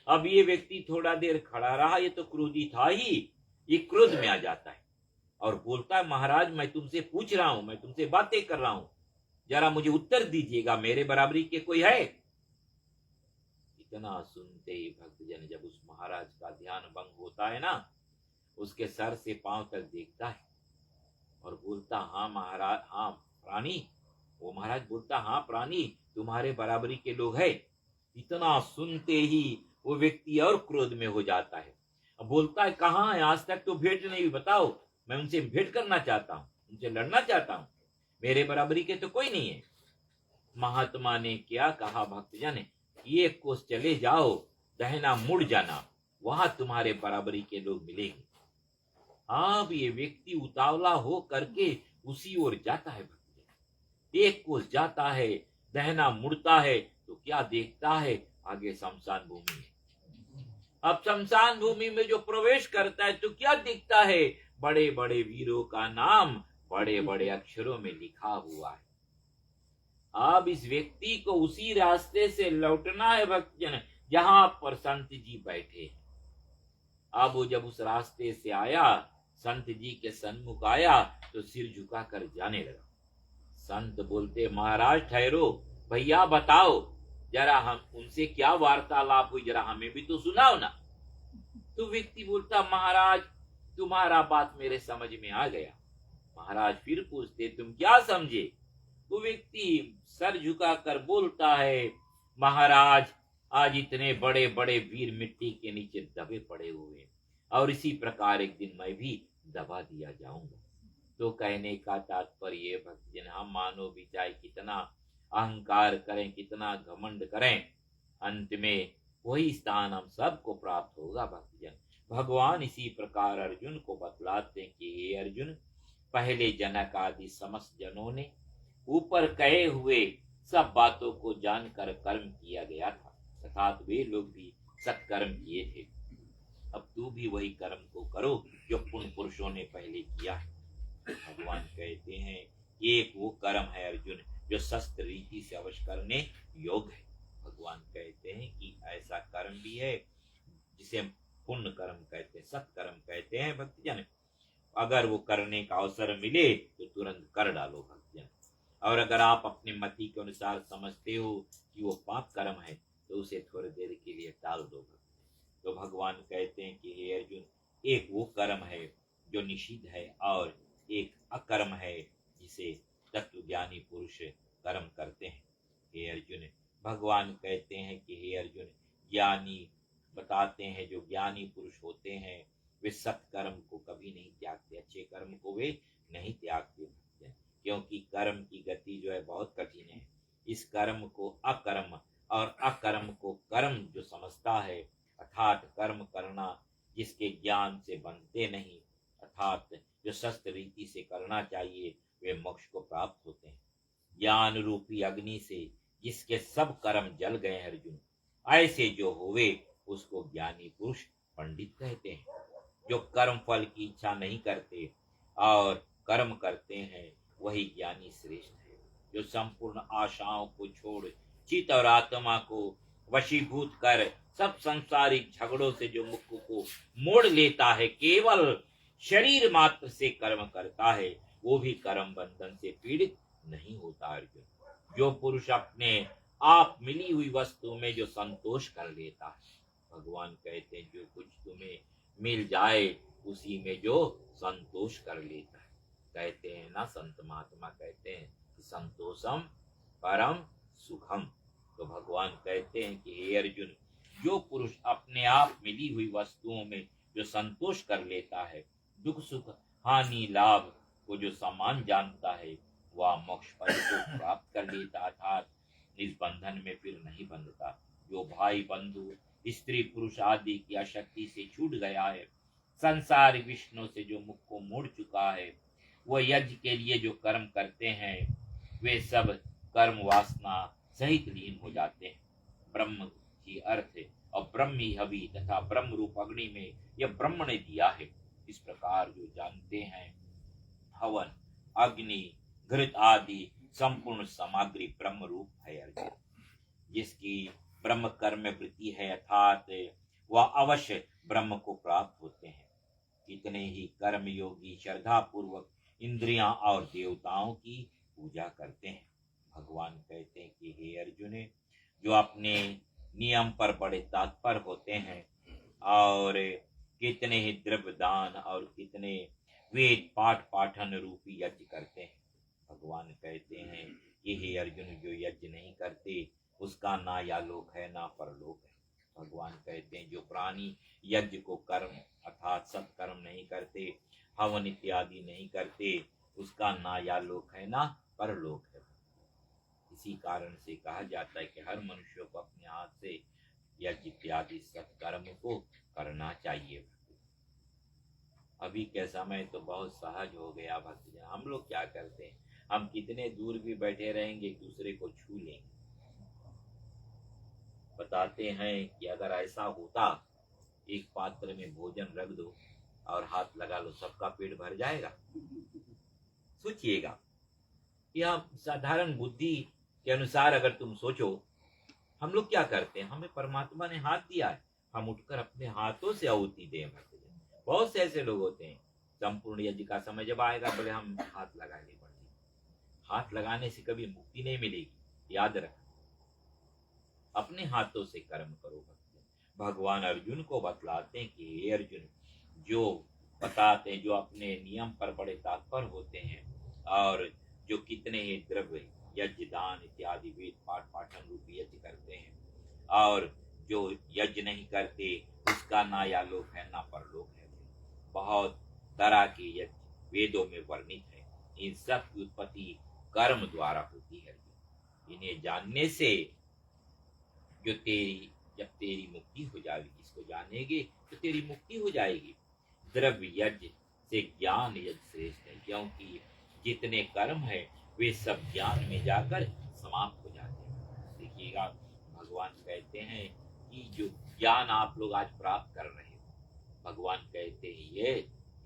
अब ये व्यक्ति थोड़ा देर खड़ा रहा, ये तो क्रोधी था ही, ये क्रोध में आ जाता है और बोलता है, महाराज मैं तुमसे पूछ रहा हूं, मैं तुमसे बातें कर रहा हूं, जरा मुझे उत्तर दीजिएगा, मेरे बराबरी के कोई है। इतना सुनते ही भक्तजन जब उस महाराज का ध्यान भंग होता है ना, उसके सर से पांव तक देखता है और बोलता, हाँ महाराज, हाँ प्राणी। वो महाराज बोलता, हाँ प्राणी, तुम्हारे बराबरी के लोग हैं। इतना सुनते ही वो व्यक्ति और क्रोध में हो जाता है। अब बोलता है, कहाँ है, आज तक तो भेंट नहीं हुई, बताओ, मैं उनसे भेंट करना चाहता हूँ, उनसे लड़ना चाहता हूँ, मेरे बराबरी के तो कोई नहीं है। महात्मा ने क्या कहा भक्तजन, एक कोस चले जाओ, दहना मुड़ जाना, वहां तुम्हारे बराबरी के लोग मिलेंगे। अब ये व्यक्ति उतावला हो करके उसी ओर जाता है भक्तजन। एक कोस जाता है, दहना मुड़ता है तो क्या देखता है, आगे शमशान भूमि है। अब शमशान भूमि में जो प्रवेश करता है तो क्या दिखता है, बड़े बड़े वीरों का नाम बड़े बड़े अक्षरों में लिखा हुआ है। अब इस व्यक्ति को उसी रास्ते से लौटना है भक्तजन जहां पर संत जी बैठे हैं। अब वो जब उस रास्ते से आया, संत जी के सन्मुख आया तो सिर झुकाकर जाने लगा। संत बोलते, महाराज ठहरो, भैया बताओ जरा, हम उनसे क्या वार्तालाप हुई, जरा हमें भी तो सुनाओ ना। तो व्यक्ति बोलता, महाराज तुम्हारा बात मेरे समझ में आ गया। महाराज फिर पूछते, तुम क्या समझे। तो व्यक्ति सर झुकाकर बोलता है, महाराज आज इतने बड़े बड़े वीर मिट्टी के नीचे दबे पड़े हुए और इसी प्रकार एक दिन मैं भी दबा दिया जाऊंगा। तो कहने का तात्पर्य भक्तजन, हम मानो भी चाहे कितना अहंकार करें, कितना घमंड करें, अंत में वही स्थान हम सबको प्राप्त होगा भक्तजन। भगवान इसी प्रकार अर्जुन को बतलाते हैं कि हे अर्जुन, पहले जनक आदि समस्त जनों ने ऊपर कहे हुए सब बातों को जानकर कर्म किया गया था, अर्थात वे लोग भी सत्कर्म किए थे। अब तू भी वही कर्म को करो जो पुण्य पुरुषों ने पहले किया है। भगवान कहते हैं, एक वो कर्म है अर्जुन जो शस्त्र रीति से अवश्य करने योग्य है। भगवान कहते हैं कि ऐसा कर्म भी है जिसे पुण्य कर्म कहते हैं, सत्कर्म कहते हैं भक्तजन। अगर वो करने का अवसर मिले तो तुरंत कर डालो भक्तजन, और अगर आप अपने मति के अनुसार समझते हो कि वो पाप कर्म है तो उसे थोड़ी देर के लिए टाल दो। तो भगवान कहते हैं कि हे अर्जुन, एक वो कर्म है जो निषिद्ध है और एक अकर्म है जिसे तत्वज्ञानी पुरुष कर्म करते हैं। हे अर्जुन, भगवान कहते हैं कि हे अर्जुन, ज्ञानी बताते हैं जो ज्ञानी पुरुष होते हैं वे सत्कर्म को कभी नहीं त्यागते, अच्छे कर्म को वे नहीं त्यागते, क्योंकि कर्म की गति जो है बहुत कठिन है। इस कर्म को अकर्म और अकर्म को कर्म जो समझता है, अर्थात कर्म करना जिसके ज्ञान से बनते नहीं, अर्थात जो शस्त्र रीति से करना चाहिए, वे मोक्ष को प्राप्त होते हैं। ज्ञान रूपी अग्नि से जिसके सब कर्म जल गए अर्जुन, ऐसे जो होवे उसको ज्ञानी पुरुष पंडित कहते हैं। जो कर्म फल की इच्छा नहीं करते और कर्म करते हैं वही ज्ञानी श्रेष्ठ है। जो संपूर्ण आशाओं को छोड़ चित्त और आत्मा को वशीभूत कर सब संसारिक झगड़ों से जो मुख को मोड़ लेता है, केवल शरीर मात्र से कर्म करता है, वो भी कर्म बंधन से पीड़ित नहीं होता अर्जुन। जो पुरुष अपने आप मिली हुई वस्तु में जो संतोष कर लेता है, भगवान कहते हैं जो कुछ तुम्हें मिल जाए उसी में जो संतोष कर लेता है। कहते हैं ना, संत महात्मा कहते हैं कि संतोषम परम सुखम। तो भगवान कहते हैं कि हे अर्जुन, जो पुरुष अपने आप मिली हुई वस्तुओं में जो संतोष कर लेता है, दुख सुख हानि लाभ को जो समान जानता है, वह मोक्ष पद को प्राप्त कर लेता, अर्थात इस बंधन में फिर नहीं बंधता। जो भाई बंधु स्त्री पुरुष आदि की आसक्ति से छूट गया है, संसार विष्णु से जो मुख को मोड़ चुका है, वह यज्ञ के लिए जो कर्म करते हैं वे सब कर्म वासना सहित लीन हो जाते हैं। ब्रह्म ही अर्थ है और ब्रह्म ही हवि तथा ब्रह्म रूप अग्नि में यह ब्रह्म ने दिया है। इस प्रकार जो जानते हैं, हवन अग्नि घृत आदि संपूर्ण सामग्री ब्रह्म रूप है अर्जुन। जिसकी ब्रह्म कर्म में वृत्ति है, अर्थात वह अवश्य ब्रह्म को प्राप्त होते हैं। कितने ही कर्म योगी श्रद्धा पूर्वक इंद्रियां और देवताओं की पूजा करते हैं। भगवान कहते हैं कि हे अर्जुन, जो अपने नियम पर बड़े तत्पर होते हैं और कितने ही द्रव्य दान और कितने वेद पाठ पाठन रूपी यज्ञ करते हैं। भगवान कहते हैं कि हे अर्जुन, जो यज्ञ नहीं करते उसका ना यालोक है ना परलोक है। भगवान कहते हैं जो प्राणी यज्ञ को कर्म अर्थात सत्कर्म नहीं करते, हवन इत्यादि नहीं करते, उसका ना यालोक है ना परलोक है। इसी कारण से कहा जाता है कि हर मनुष्य को अपने हाथ से यज्ञ इत्यादि सत्कर्म को करना चाहिए। अभी के समय तो बहुत सहज हो गया भक्तजन। हम लोग क्या करते हैं, हम कितने दूर भी बैठे रहेंगे एक दूसरे को छू लेंगे। बताते हैं कि अगर ऐसा होता, एक पात्र में भोजन रख दो और हाथ लगा लो, सबका पेट भर जाएगा? सोचिएगा। यह साधारण बुद्धि के अनुसार अगर तुम सोचो, हम लोग क्या करते हैं, हमें परमात्मा ने हाथ दिया है, हम उठकर अपने हाथों से आहुति दें। बहुत से ऐसे लोग होते हैं, संपूर्ण यज्ञ का समय जब आएगा बोले हम हाथ लगाने पड़ेंगे। हाथ लगाने से कभी मुक्ति नहीं मिलेगी, याद रख। अपने हाथों से कर्म करो। भगवान अर्जुन को बतलाते हैं कि हे अर्जुन, जो बताते हैं, जो अपने नियम पर बड़े तत्पर होते हैं और जो कितने ही द्रव्य यज्ञ दान इत्यादि वेद पाठ पाठन रूपी यज्ञ करते हैं, और जो यज्ञ नहीं करते उसका ना यालोक है ना परलोक है। बहुत तरह के यज्ञ वेदों में वर्णित है। इन सब की उत्पत्ति कर्म द्वारा होती है। इन्हें जानने से जो जब तेरी मुक्ति हो जाएगी, इसको जानेगे तो तेरी मुक्ति हो जाएगी। द्रव्य यज्ञ से ज्ञान यज्ञ श्रेष्ठ है, क्योंकि जितने कर्म है वे सब ज्ञान में जाकर समाप्त हो जाते हैं। देखिएगा, भगवान कहते हैं कि जो ज्ञान आप लोग आज प्राप्त कर रहे हो, भगवान कहते हैं ये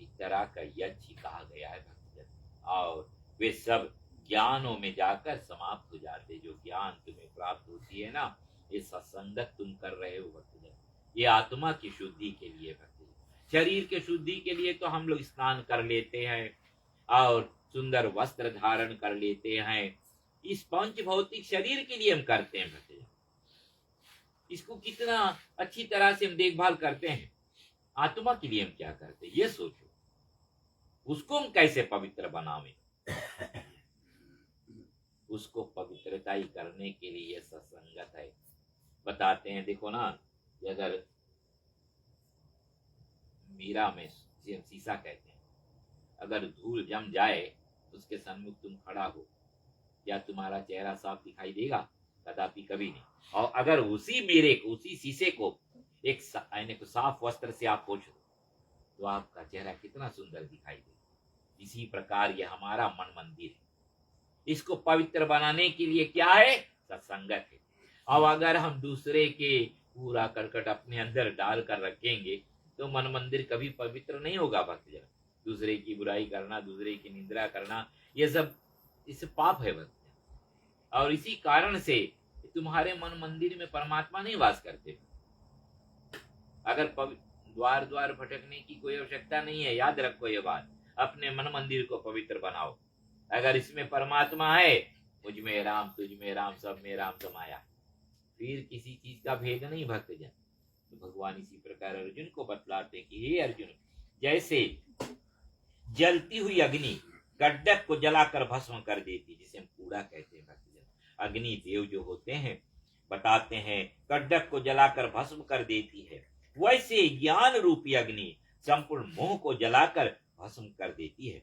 एक तरह का यज्ञ कहा गया है भक्तजन, और वे सब ज्ञानों में जाकर समाप्त हो जाते। जो ज्ञान तुम्हें प्राप्त होती है ना, ये सत्संगत तुम कर रहे हो भक्तजन, ये आत्मा की शुद्धि के लिए भक्तजन। शरीर के शुद्धि के लिए तो हम लोग स्नान कर लेते हैं और सुंदर वस्त्र धारण कर लेते हैं, इस पंच भौतिक शरीर के लिए हम करते हैं भक्तजन। इसको कितना अच्छी तरह से हम देखभाल करते हैं। आत्मा के लिए हम क्या करते हैं, ये सोचो। उसको हम कैसे पवित्र बनावें, उसको पवित्रता ही करने के लिए सत्संगत है। बताते हैं, देखो ना, अगर मीरा में शीशा कहते हैं, अगर धूल जम जाए उसके सन्मुख तुम खड़ा हो, या तुम्हारा चेहरा साफ दिखाई देगा? कदापि कभी नहीं। और अगर उसी मीरे को, उसी शीशे को एक आईने को साफ वस्त्र से आप पोंछ दो तो आपका चेहरा कितना सुंदर दिखाई देगा। इसी प्रकार यह हमारा मन मंदिर है, इसको पवित्र बनाने के लिए क्या है? सत्संगत है। अब अगर हम दूसरे के पूरा करकट अपने अंदर डाल कर रखेंगे तो मन मंदिर कभी पवित्र नहीं होगा भक्तजन। दूसरे की बुराई करना, दूसरे की निंदा करना, ये सब इससे पाप है भक्तजन। और इसी कारण से तुम्हारे मन मंदिर में परमात्मा नहीं वास करते। अगर द्वार द्वार भटकने की कोई आवश्यकता नहीं है। याद रखो ये बात, अपने मन मंदिर को पवित्र बनाओ। अगर इसमें परमात्मा है, मुझ में राम तुझ में राम सब में राम समाया, फिर किसी चीज का भेद नहीं भक्तजन। तो भगवान इसी प्रकार अर्जुन को बतलाते कि हे अर्जुन, जैसे जलती हुई अग्नि गड्ढक को जलाकर भस्म कर देती, जिसे हम कूड़ा कहते हैं भक्तजन। अग्नि देव जो होते हैं, बताते हैं गड्ढक को जलाकर भस्म कर देती है, वैसे ज्ञान रूपी अग्नि संपूर्ण मोह को जलाकर भस्म कर देती है।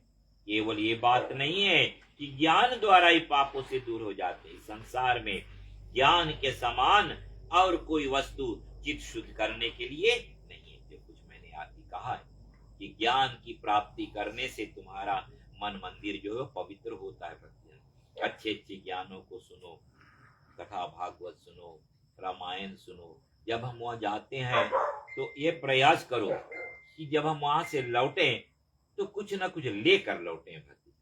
केवल ये बात नहीं है कि ज्ञान द्वारा ही पापों से दूर हो जाते हैं। संसार में ज्ञान के समान और कोई वस्तु चित्त शुद्ध करने के लिए नहीं है। जो कुछ मैंने आगे कहा है कि ज्ञान की प्राप्ति करने से तुम्हारा मन मंदिर जो है पवित्र होता है। भक्तजन, अच्छे अच्छे ज्ञानों को सुनो, कथा भागवत सुनो, रामायण सुनो। जब हम वहां जाते हैं तो ये प्रयास करो कि जब हम वहां से लौटे तो कुछ ना कुछ लेकर लौटे। भक्ति,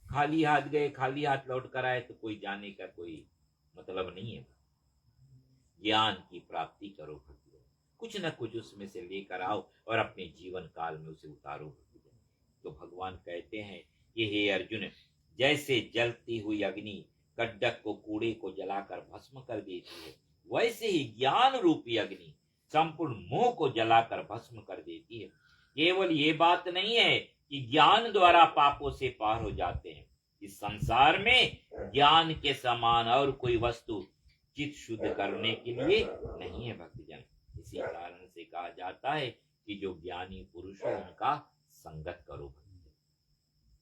खाली हाथ गए खाली हाथ लौट कर आए तो कोई जाने का कोई मतलब नहीं है। ज्ञान की प्राप्ति करो भक्ति, कुछ ना कुछ उसमें से लेकर आओ और अपने जीवन काल में उसे उतारो भक्ति। तो भगवान कहते हैं कि हे अर्जुन, जैसे जलती हुई अग्नि गड्ढक को कूड़े को जलाकर भस्म कर देती है, वैसे ही ज्ञान रूपी अग्नि संपूर्ण मोह को जलाकर भस्म कर देती है। केवल ये बात नहीं है कि ज्ञान द्वारा पापों से पार हो जाते हैं। इस संसार में ज्ञान के समान और कोई वस्तु चित्त शुद्ध करने के लिए नहीं है भक्तजन। इसी कारण से कहा जाता है कि जो ज्ञानी पुरुष हो उनका संगत करो भक्तजन,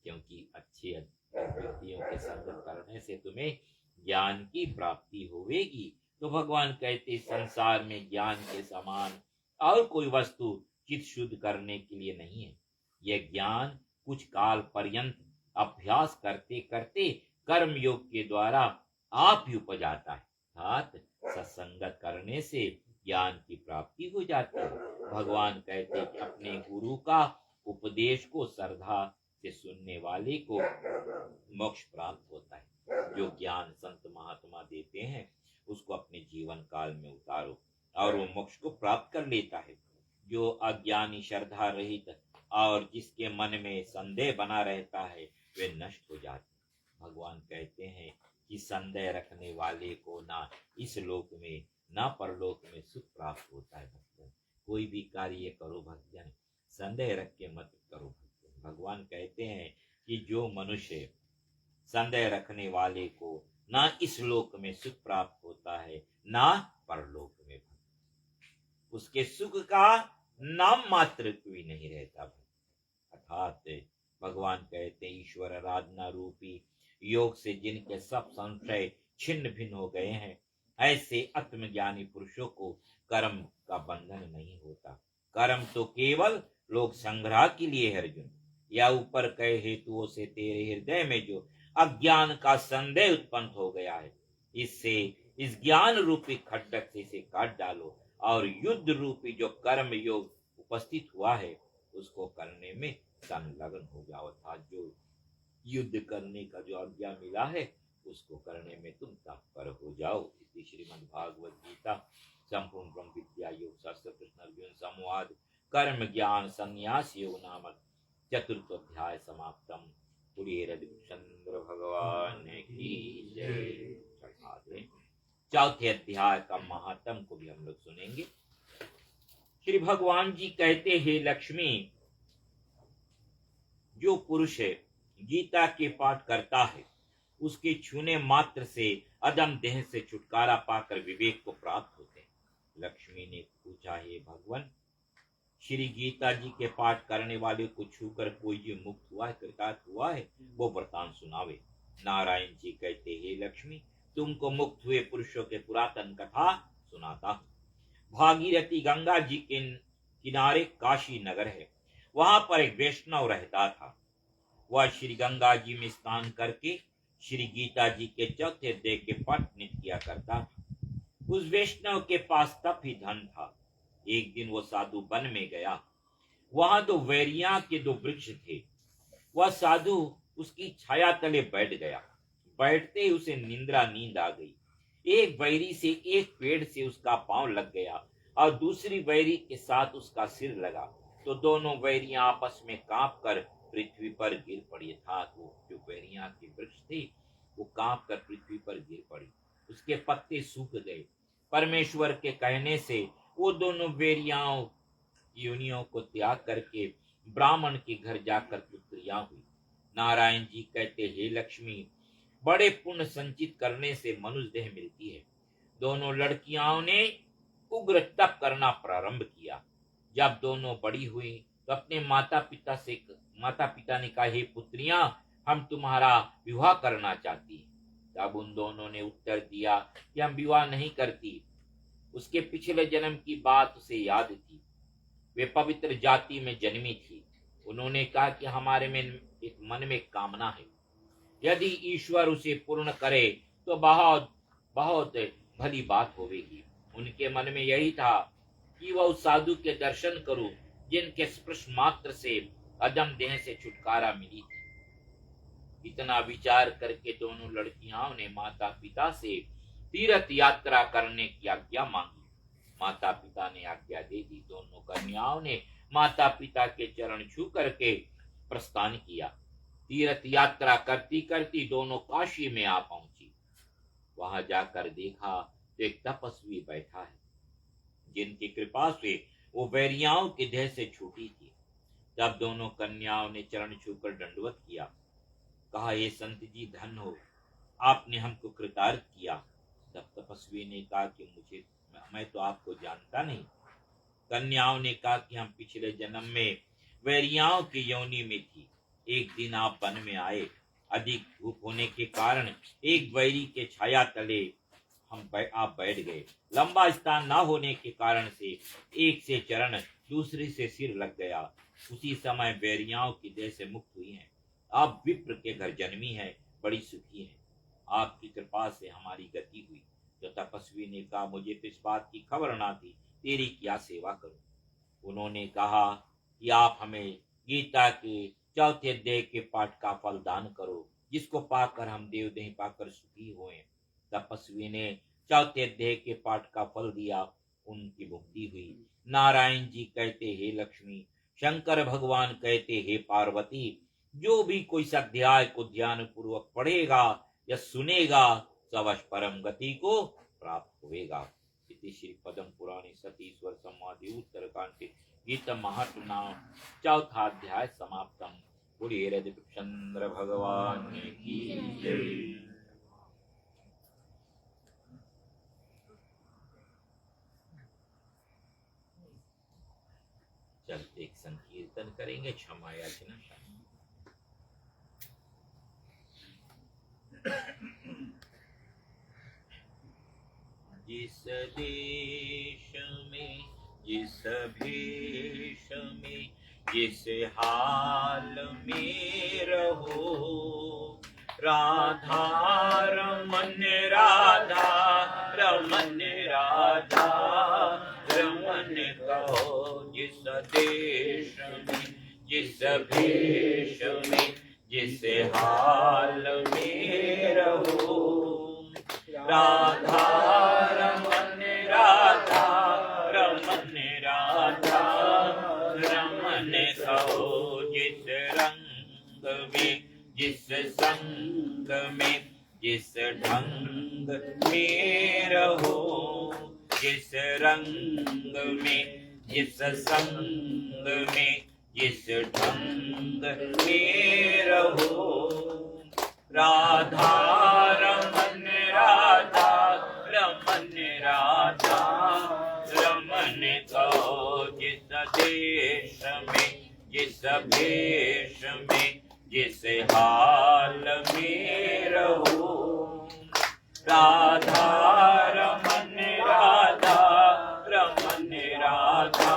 क्योंकि अच्छे व्यक्तियों के संगत करने से तुम्हें ज्ञान की प्राप्ति होगी। तो भगवान कहते संसार में ज्ञान के समान और कोई वस्तु चित्त शुद्ध करने के लिए नहीं है। यह ज्ञान कुछ काल पर्यंत अभ्यास करते करते कर्म योग के द्वारा आप ही उपज आता है। अर्थात सत्संगत करने से ज्ञान की प्राप्ति हो जाती है। भगवान कहते कि अपने गुरु का उपदेश को श्रद्धा से सुनने वाले को मोक्ष प्राप्त होता है। जो ज्ञान संत महात्मा देते हैं उसको अपने जीवन काल में उतारो और वो मोक्ष को प्राप्त कर लेता है। जो अज्ञानी श्रद्धा रहित और जिसके मन में संदेह बना रहता है वे नष्ट हो जाते हैं। भगवान कहते हैं कि संदेह रखने वाले को ना इस लोक में ना परलोक में सुख प्राप्त होता है। भक्तजन, कोई भी कार्य करो भक्तजन, संदेह रख के मत करो भक्तजन। भगवान कहते हैं कि जो मनुष्य संदेह रखने वाले को ना इस लोक में सुख प्राप्त होता है ना परलोक में, उसके सुख का नाम मात्र भी नहीं रहता। अर्थात भगवान कहते ईश्वर आराधना रूपी योग से जिनके सब संशय छिन्न भिन्न हो गए हैं, ऐसे आत्मज्ञानी पुरुषों को कर्म का बंधन नहीं होता। कर्म तो केवल लोक संग्रह के लिए है अर्जुन। या ऊपर कहे हेतुओं से तेरे हृदय में जो अज्ञान का संदेह उत्पन्न हो गया है, इससे इस ज्ञान रूपी खड्डक से इसे काट डालो और युद्ध रूपी जो कर्म योग उपस्थित हुआ है उसको करने में संलग्न हो जाओ। अर्थात जो युद्ध करने का जो आज्ञा मिला है उसको करने में तुम तत्पर हो जाओ। इति श्रीमद् भागवत गीता संपूर्ण ब्रह्म विद्या योग शास्त्र कृष्ण अर्जुन संवाद कर्म ज्ञान संन्यास योग नामक चतुर्थ अध्याय समाप्तम। चंद्र भगवान की जय। चौथे अध्याय का महात्म को भी हम लोग सुनेंगे। श्री भगवान जी कहते हैं लक्ष्मी, जो पुरुष गीता के पाठ करता है उसके छूने मात्र से अदम देह से छुटकारा पाकर विवेक को प्राप्त होते हैं। लक्ष्मी ने पूछा, हे भगवान, श्री गीता जी के पाठ करने वाले को छूकर कोई जो मुक्त हुआ है, कृतार्थ हुआ है, वो वृतांत सुनावे। नारायण जी कहते, हे लक्ष्मी, तुमको मुक्त हुए पुरुषों के पुरातन कथा सुनाता हूँ। भागीरथी गंगा जी के किनारे काशी नगर है। वहां पर एक वैष्णव रहता था। वह श्री गंगा जी में स्नान करके श्री गीता जी के चौथे अध्याय के पाठ नित्य किया करता था। उस वैष्णव के पास तप ही धन था। एक दिन वो साधु वन में गया। वहां दो वैरिया के दो वृक्ष थे। वह साधु उसकी छाया तले बैठ गया। बैठते ही उसे नींद आ गई। एक वैरी से एक पेड़ से उसका पांव लग गया और दूसरी वैरी के साथ उसका सिर लगा, तो दोनों वैरियां आपस में कांप कर पृथ्वी पर गिर पड़ी। अर्थात वो जो वैरिया के वृक्ष थे वो कांप कर पृथ्वी पर गिर पड़ी, उसके पत्ते सूख गए। परमेश्वर के कहने से वो दोनों वैरियाओं योनियों को त्याग करके ब्राह्मण के घर जाकर पुत्रियां हुई। नारायण जी कहते, हे लक्ष्मी, बड़े पुण्य संचित करने से मनुष्य देह मिलती है। दोनों लड़कियों ने उग्र तप करना प्रारंभ किया। जब दोनों बड़ी हुई तो अपने माता पिता ने कहा, हे पुत्रियां, हम तुम्हारा विवाह करना चाहती हैं। तब उन दोनों ने उत्तर दिया कि हम विवाह नहीं करती। उसके पिछले जन्म की बात उसे याद थी। वे पवित्र जाति में जन्मी थी। उन्होंने कहा कि हमारे में एक मन में कामना है, यदि ईश्वर उसे पूर्ण करे तो बहुत बहुत भली बात होगी। उनके मन में यही था कि वह उस साधु के दर्शन करूं जिनके स्पर्श मात्र से अदम देह से छुटकारा मिली थी। इतना विचार करके दोनों लड़कियों ने माता पिता से तीर्थ यात्रा करने की आज्ञा मांगी। माता पिता ने आज्ञा दे दी। दोनों कन्याओं ने माता पिता के चरण छू करके प्रस्थान किया। तीर्थ यात्रा करती करती दोनों काशी में आ पहुंची। वहां जाकर देखा तो एक तपस्वी बैठा है, जिनकी कृपा से वो वैरियाओं के देह से छूटी थी। तब दोनों कन्याओं ने चरण छूकर दंडवत किया। कहा, ये संत जी धन हो, आपने हमको कृतार्थ किया। तब तपस्वी ने कहा कि मैं तो आपको जानता नहीं। कन्याओं ने कहा कि हम पिछले जन्म में वैरियाओं की योनि में थी। एक दिन आप वन में आए। अधिक धूप होने के कारण एक वैरी के छाया तले आप बैठ गए। लंबा स्थान न होने के कारण से एक से चरण दूसरे से सिर लग गया। उसी समय वैरियाओं की देह से मुक्त हुई हैं। आप विप्र के घर जन्मी है, बड़ी सुखी है। आपकी कृपा से हमारी गति हुई। तो तपस्वी ने कहा, मुझे तो इस बात की खबर ना थी, तेरी क्या सेवा करूं। उन्होंने कहा कि आप हमें गीता के चौथे अध्याय के पाठ का फल दान करो, जिसको पाकर हम देवदेह पाकर सुखी हुए। तपस्वी ने चौथे अध्याय के पाठ का फल दिया। उनकी मुक्ति हुई। नारायण जी कहते, हे लक्ष्मी, शंकर भगवान कहते, हे पार्वती, जो भी कोई इस अध्याय को ध्यान पूर्वक पढ़ेगा या सुनेगा, सवश परम गति को प्राप्त होएगा। इति श्री पद्म पुराणे सतीश्वर संवादे उत्तरकांडे गीता महात्मा चौथा अध्याय समाप्तम। बोलिए हरिचंद्र भगवान की जय। चलते एक संकीर्तन करेंगे, क्षमा याचना। जिस देश में, जिस भेष में, जिस हाल में रहो, राधा रमन राधा रमन राधा रमन कहो। जिस देश में, जिस भेष में, जिस हाल में रहो, राधा रमन राधा रमन राधा रमन कहो। जिस रंग में, जिस संग में, जिस ढंग में रहो, जिस रंग में, जिस संग में, जिस ढंग में रहो, राधा रमन राधा रमन राधा रमन कहो। जिस देश में, जिस भेष में, जिस हाल में रहो, राधा रमन राधा रमन राधा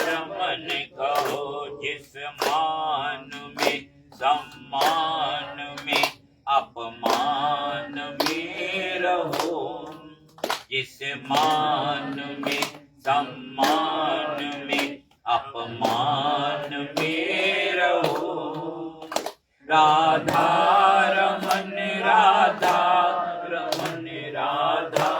रमन कहो। जिस मान में, सम्मान में, अपमान में रहो, जिस मान में, सम्मान में, अपमान में रहो, राधा रमन राधा रमन राधा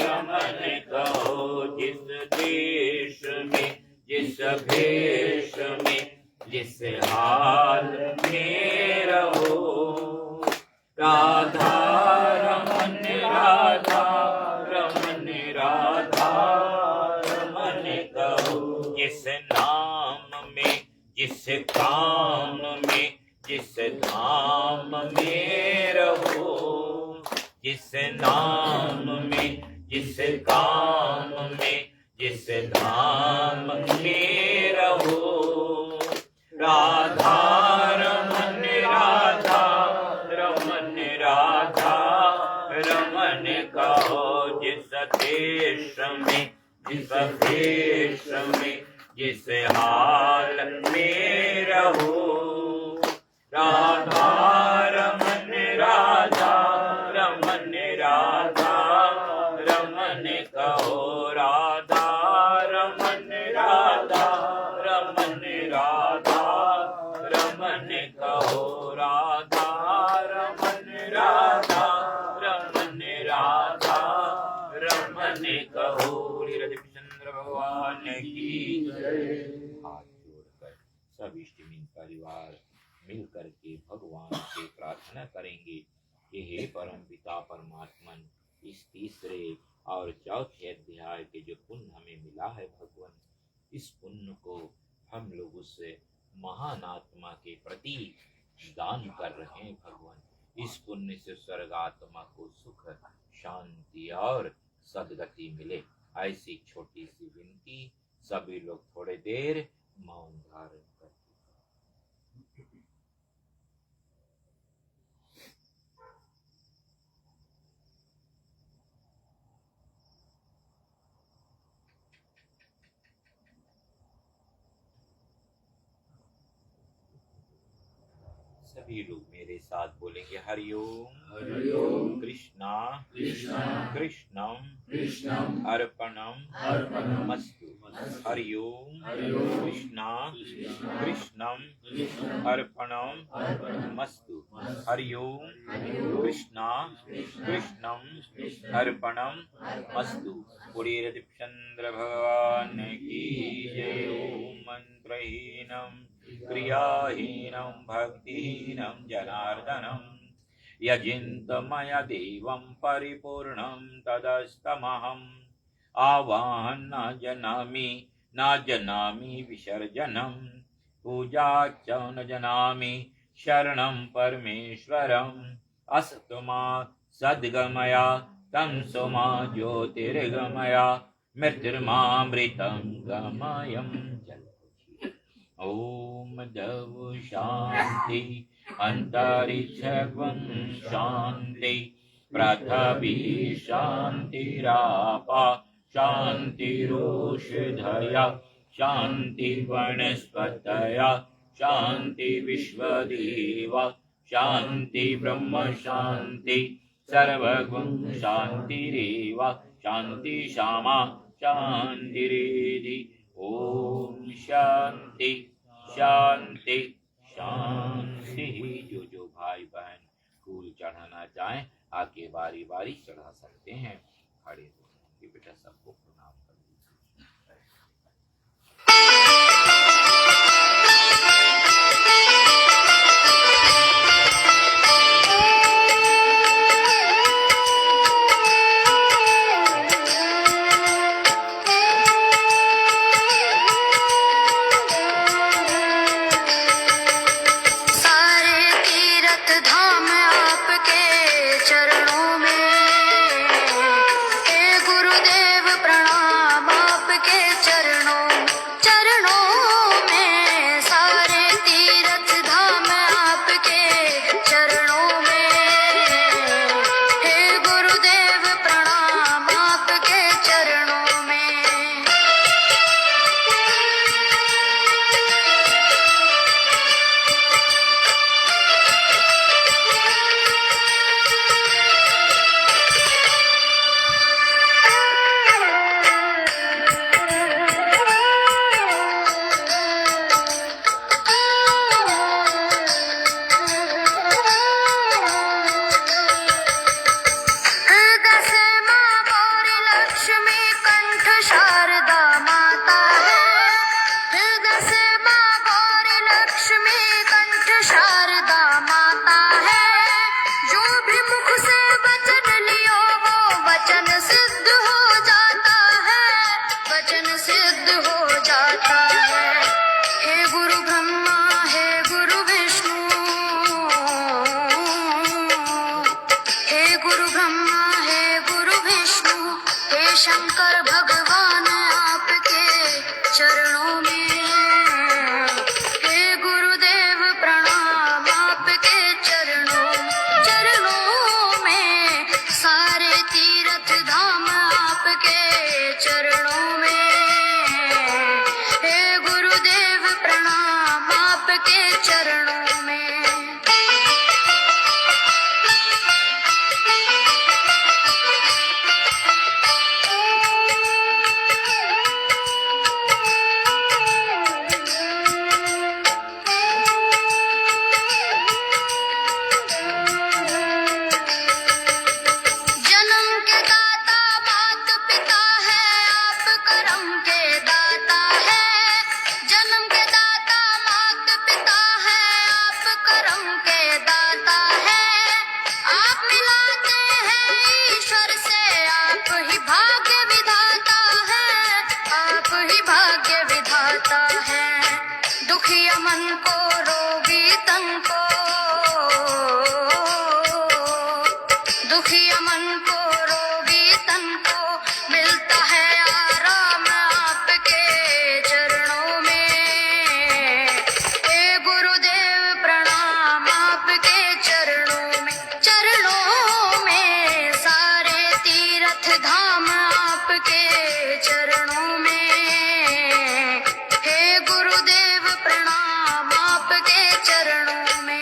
रमन कहो। जिस देश में, जिस भेष में, जिस हाल में रहो, राधा रमन राधा रमन राधा रमन कहो। जिस नाम में, जिस काम में, जिस धाम में रहो, जिस नाम में, जिस काम धाम में रहो। राधा रमन राधा रमन राधा रमन कहो, जिस देश में जिस देश में जिस हाल में रहो। राधा रमन राधा रमन राधा रमन कहो। राधा रमन राधा रमन राधा रमन कहो। राधा रमन राधा रमन राधा रमन कहो। राधेकृष्ण भगवान की जय। हाथ जोड़कर सब इष्टमिन परिवार मिलकर के भगवान से प्रार्थना करेंगे कि हे परम पिता परमात्मन, इस तीसरे और चौथे अध्याय के जो पुण्य हमें मिला है भगवान, इस पुण्य को हम लोग उस महान आत्मा के प्रति दान कर रहे हैं भगवान। इस पुण्य से स्वर्ग आत्मा को सुख शांति और सदगति मिले। ऐसी छोटी सी विनती, सभी लोग थोड़े देर मौन धारण कर। सभी लोग मेरे साथ बोलेंगे हरिओम हरिओम कृष्णा कृष्णा कृष्णम कृष्णम अर्पणम अर्पणम मस्तु। हरिओम हरिओम कृष्णा कृष्णा कृष्णम कृष्णम अर्पणम अर्पणम मस्तु। हरिओम हरिओम कृष्णा कृष्णम अर्पणम मस्तु। पूरी रतिचंद्र भगवान की जय। ओम मंत्रहीनम क्रियाहीनं भक्तिहीनं जनार्दनं यजिन्त मया देवं परिपूर्णं तदस्तमहम् आवाहन न जनामि विसर्जनं पूजा च न जनामि शरणं परमेश्वरम् असतमा सद्गमया तमसोमा ज्योतिर्गमया मृत्युर्मामृतं गमयम्। ओम दव शांति अंतरिक्षं शांति पृथ्वी शांतिरापा शांतिरोषधया शांति वनस्पतया शांति विश्वदेवा शांति ब्रह्म शांति सर्वगुण शांतिरेव शांति श्यामा शांतिरेधि। ओम शांति शांति शांति। जो भाई बहन फूल चढ़ाना चाहें आके बारी बारी चढ़ा सकते हैं। खड़े होकर बेटा सबको प्रणाम कर दीजिए। ही भाग्य विधाता है। दुखिया मन को रोगी तन को, दुखिया मन को रोगी तन को मिलता है आराम आपके चरणों में। हे गुरुदेव प्रणाम आपके चरणों में, चरणों में सारे तीर्थ धाम आपके चरणों में। हे गुरुदेव प्रणाम आपके चरणों में।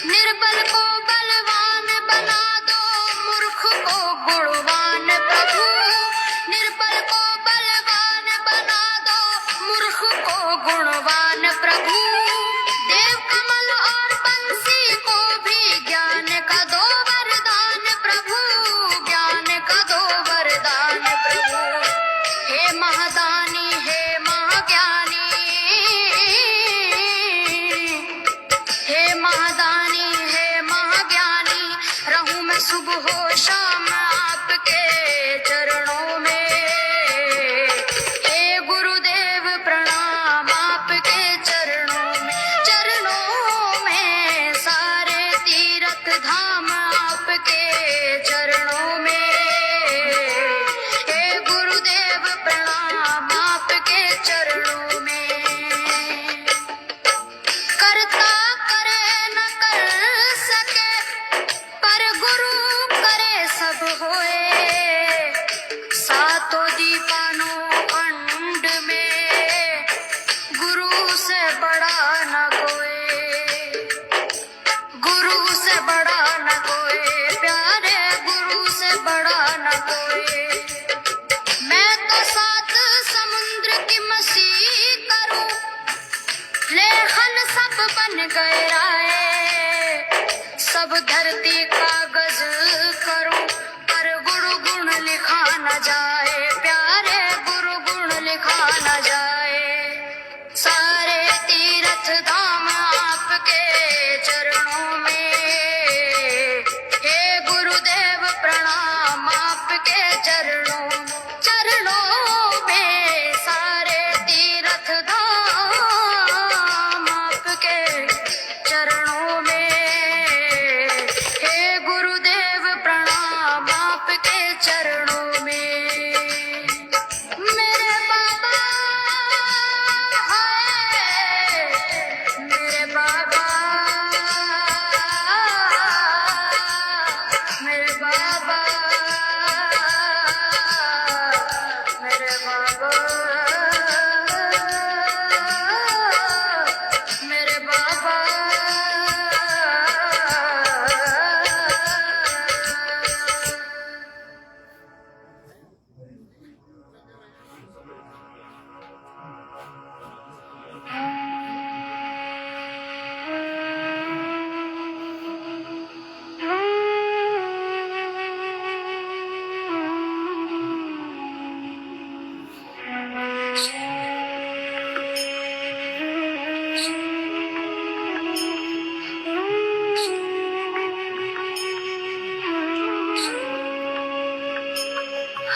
निर्बल को बलवान बना दो, मूर्ख को गुणवान प्रभु। निर्बल को बलवान बना दो, मूर्ख को गुणवान प्रभु। देव कमल और बंसी को भी ज्ञान का दो वरदान प्रभु, ज्ञान का दो वरदान प्रभु। हे महादानी हे महाज्ञानी, हे महादानी हे महाज्ञानी, रहूं मैं सुबह हो शाम आपके चरणों में। हे गुरुदेव प्रणाम आपके चरणों में, चरणों में सारे तीर्थ धाम आपके चरणों में। हे गुरुदेव प्रणाम आपके चरणों में। करता करे न कर सके, पर गुरु करे सब होए। सातों दीवानों खंड में गुरु से बड़ा न कोई, गुरु से बड़ा न कोई, प्यारे गुरु से बड़ा न कोई। मैं तो सात समुद्र की मछली करूं, लेखन सब बन गए राय। सब धरती कागज करूं, पर गुरु गुण लिखा न जाए, प्यारे गुरु गुण लिखा न जाए। सारे तीर्थ धाम आपके चरणों में। हे गुरुदेव प्रणाम आपके चरणों, चरणों में सारे तीर्थ धाम आपके चरणों में। हे गुरुदेव प्रणाम आपके चरणों में। मेरे बाबा हाय, मेरे बाबा, मेरे बाबा, मेरे बाबा, मेरे बाबा।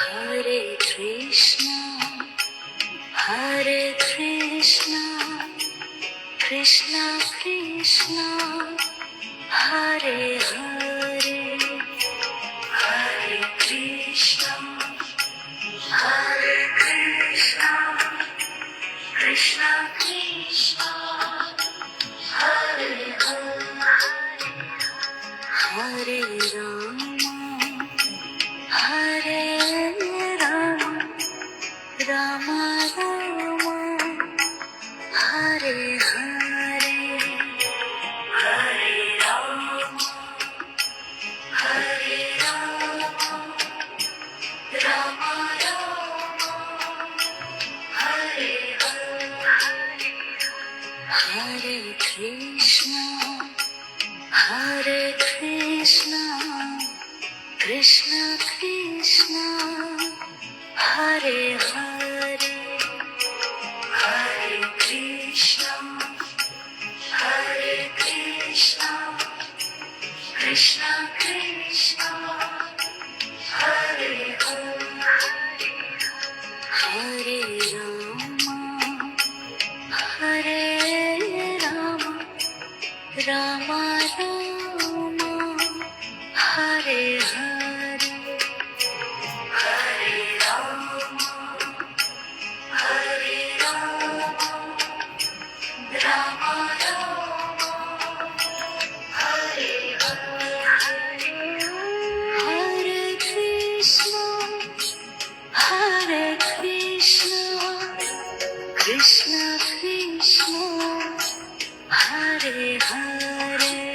Hare Krishna, Hare Krishna, Krishna Krishna, Hare Hare, Hare Krishna, Hare Krishna, Krishna Krishna, Hare Hare, Hare Rama, Hare Rama, Rama Rama, Hare Hare, Hare Rama, Hare Rama, Rama Rama, Hare Hare, Hare Krishna. Krishna, Hare Krishna, Krishna Krishna, Hare Hare, Hare Krishna, Hare Krishna, Krishna Krishna, Hare Hare, Hare Rama, Hare Rama, Rama Rama, Hare Hare, Hare Rama, Hare Rama, Rama Rama, Hare Hare, Hare Krishna, Hare Krishna, Krishna Krishna, Hare Hare.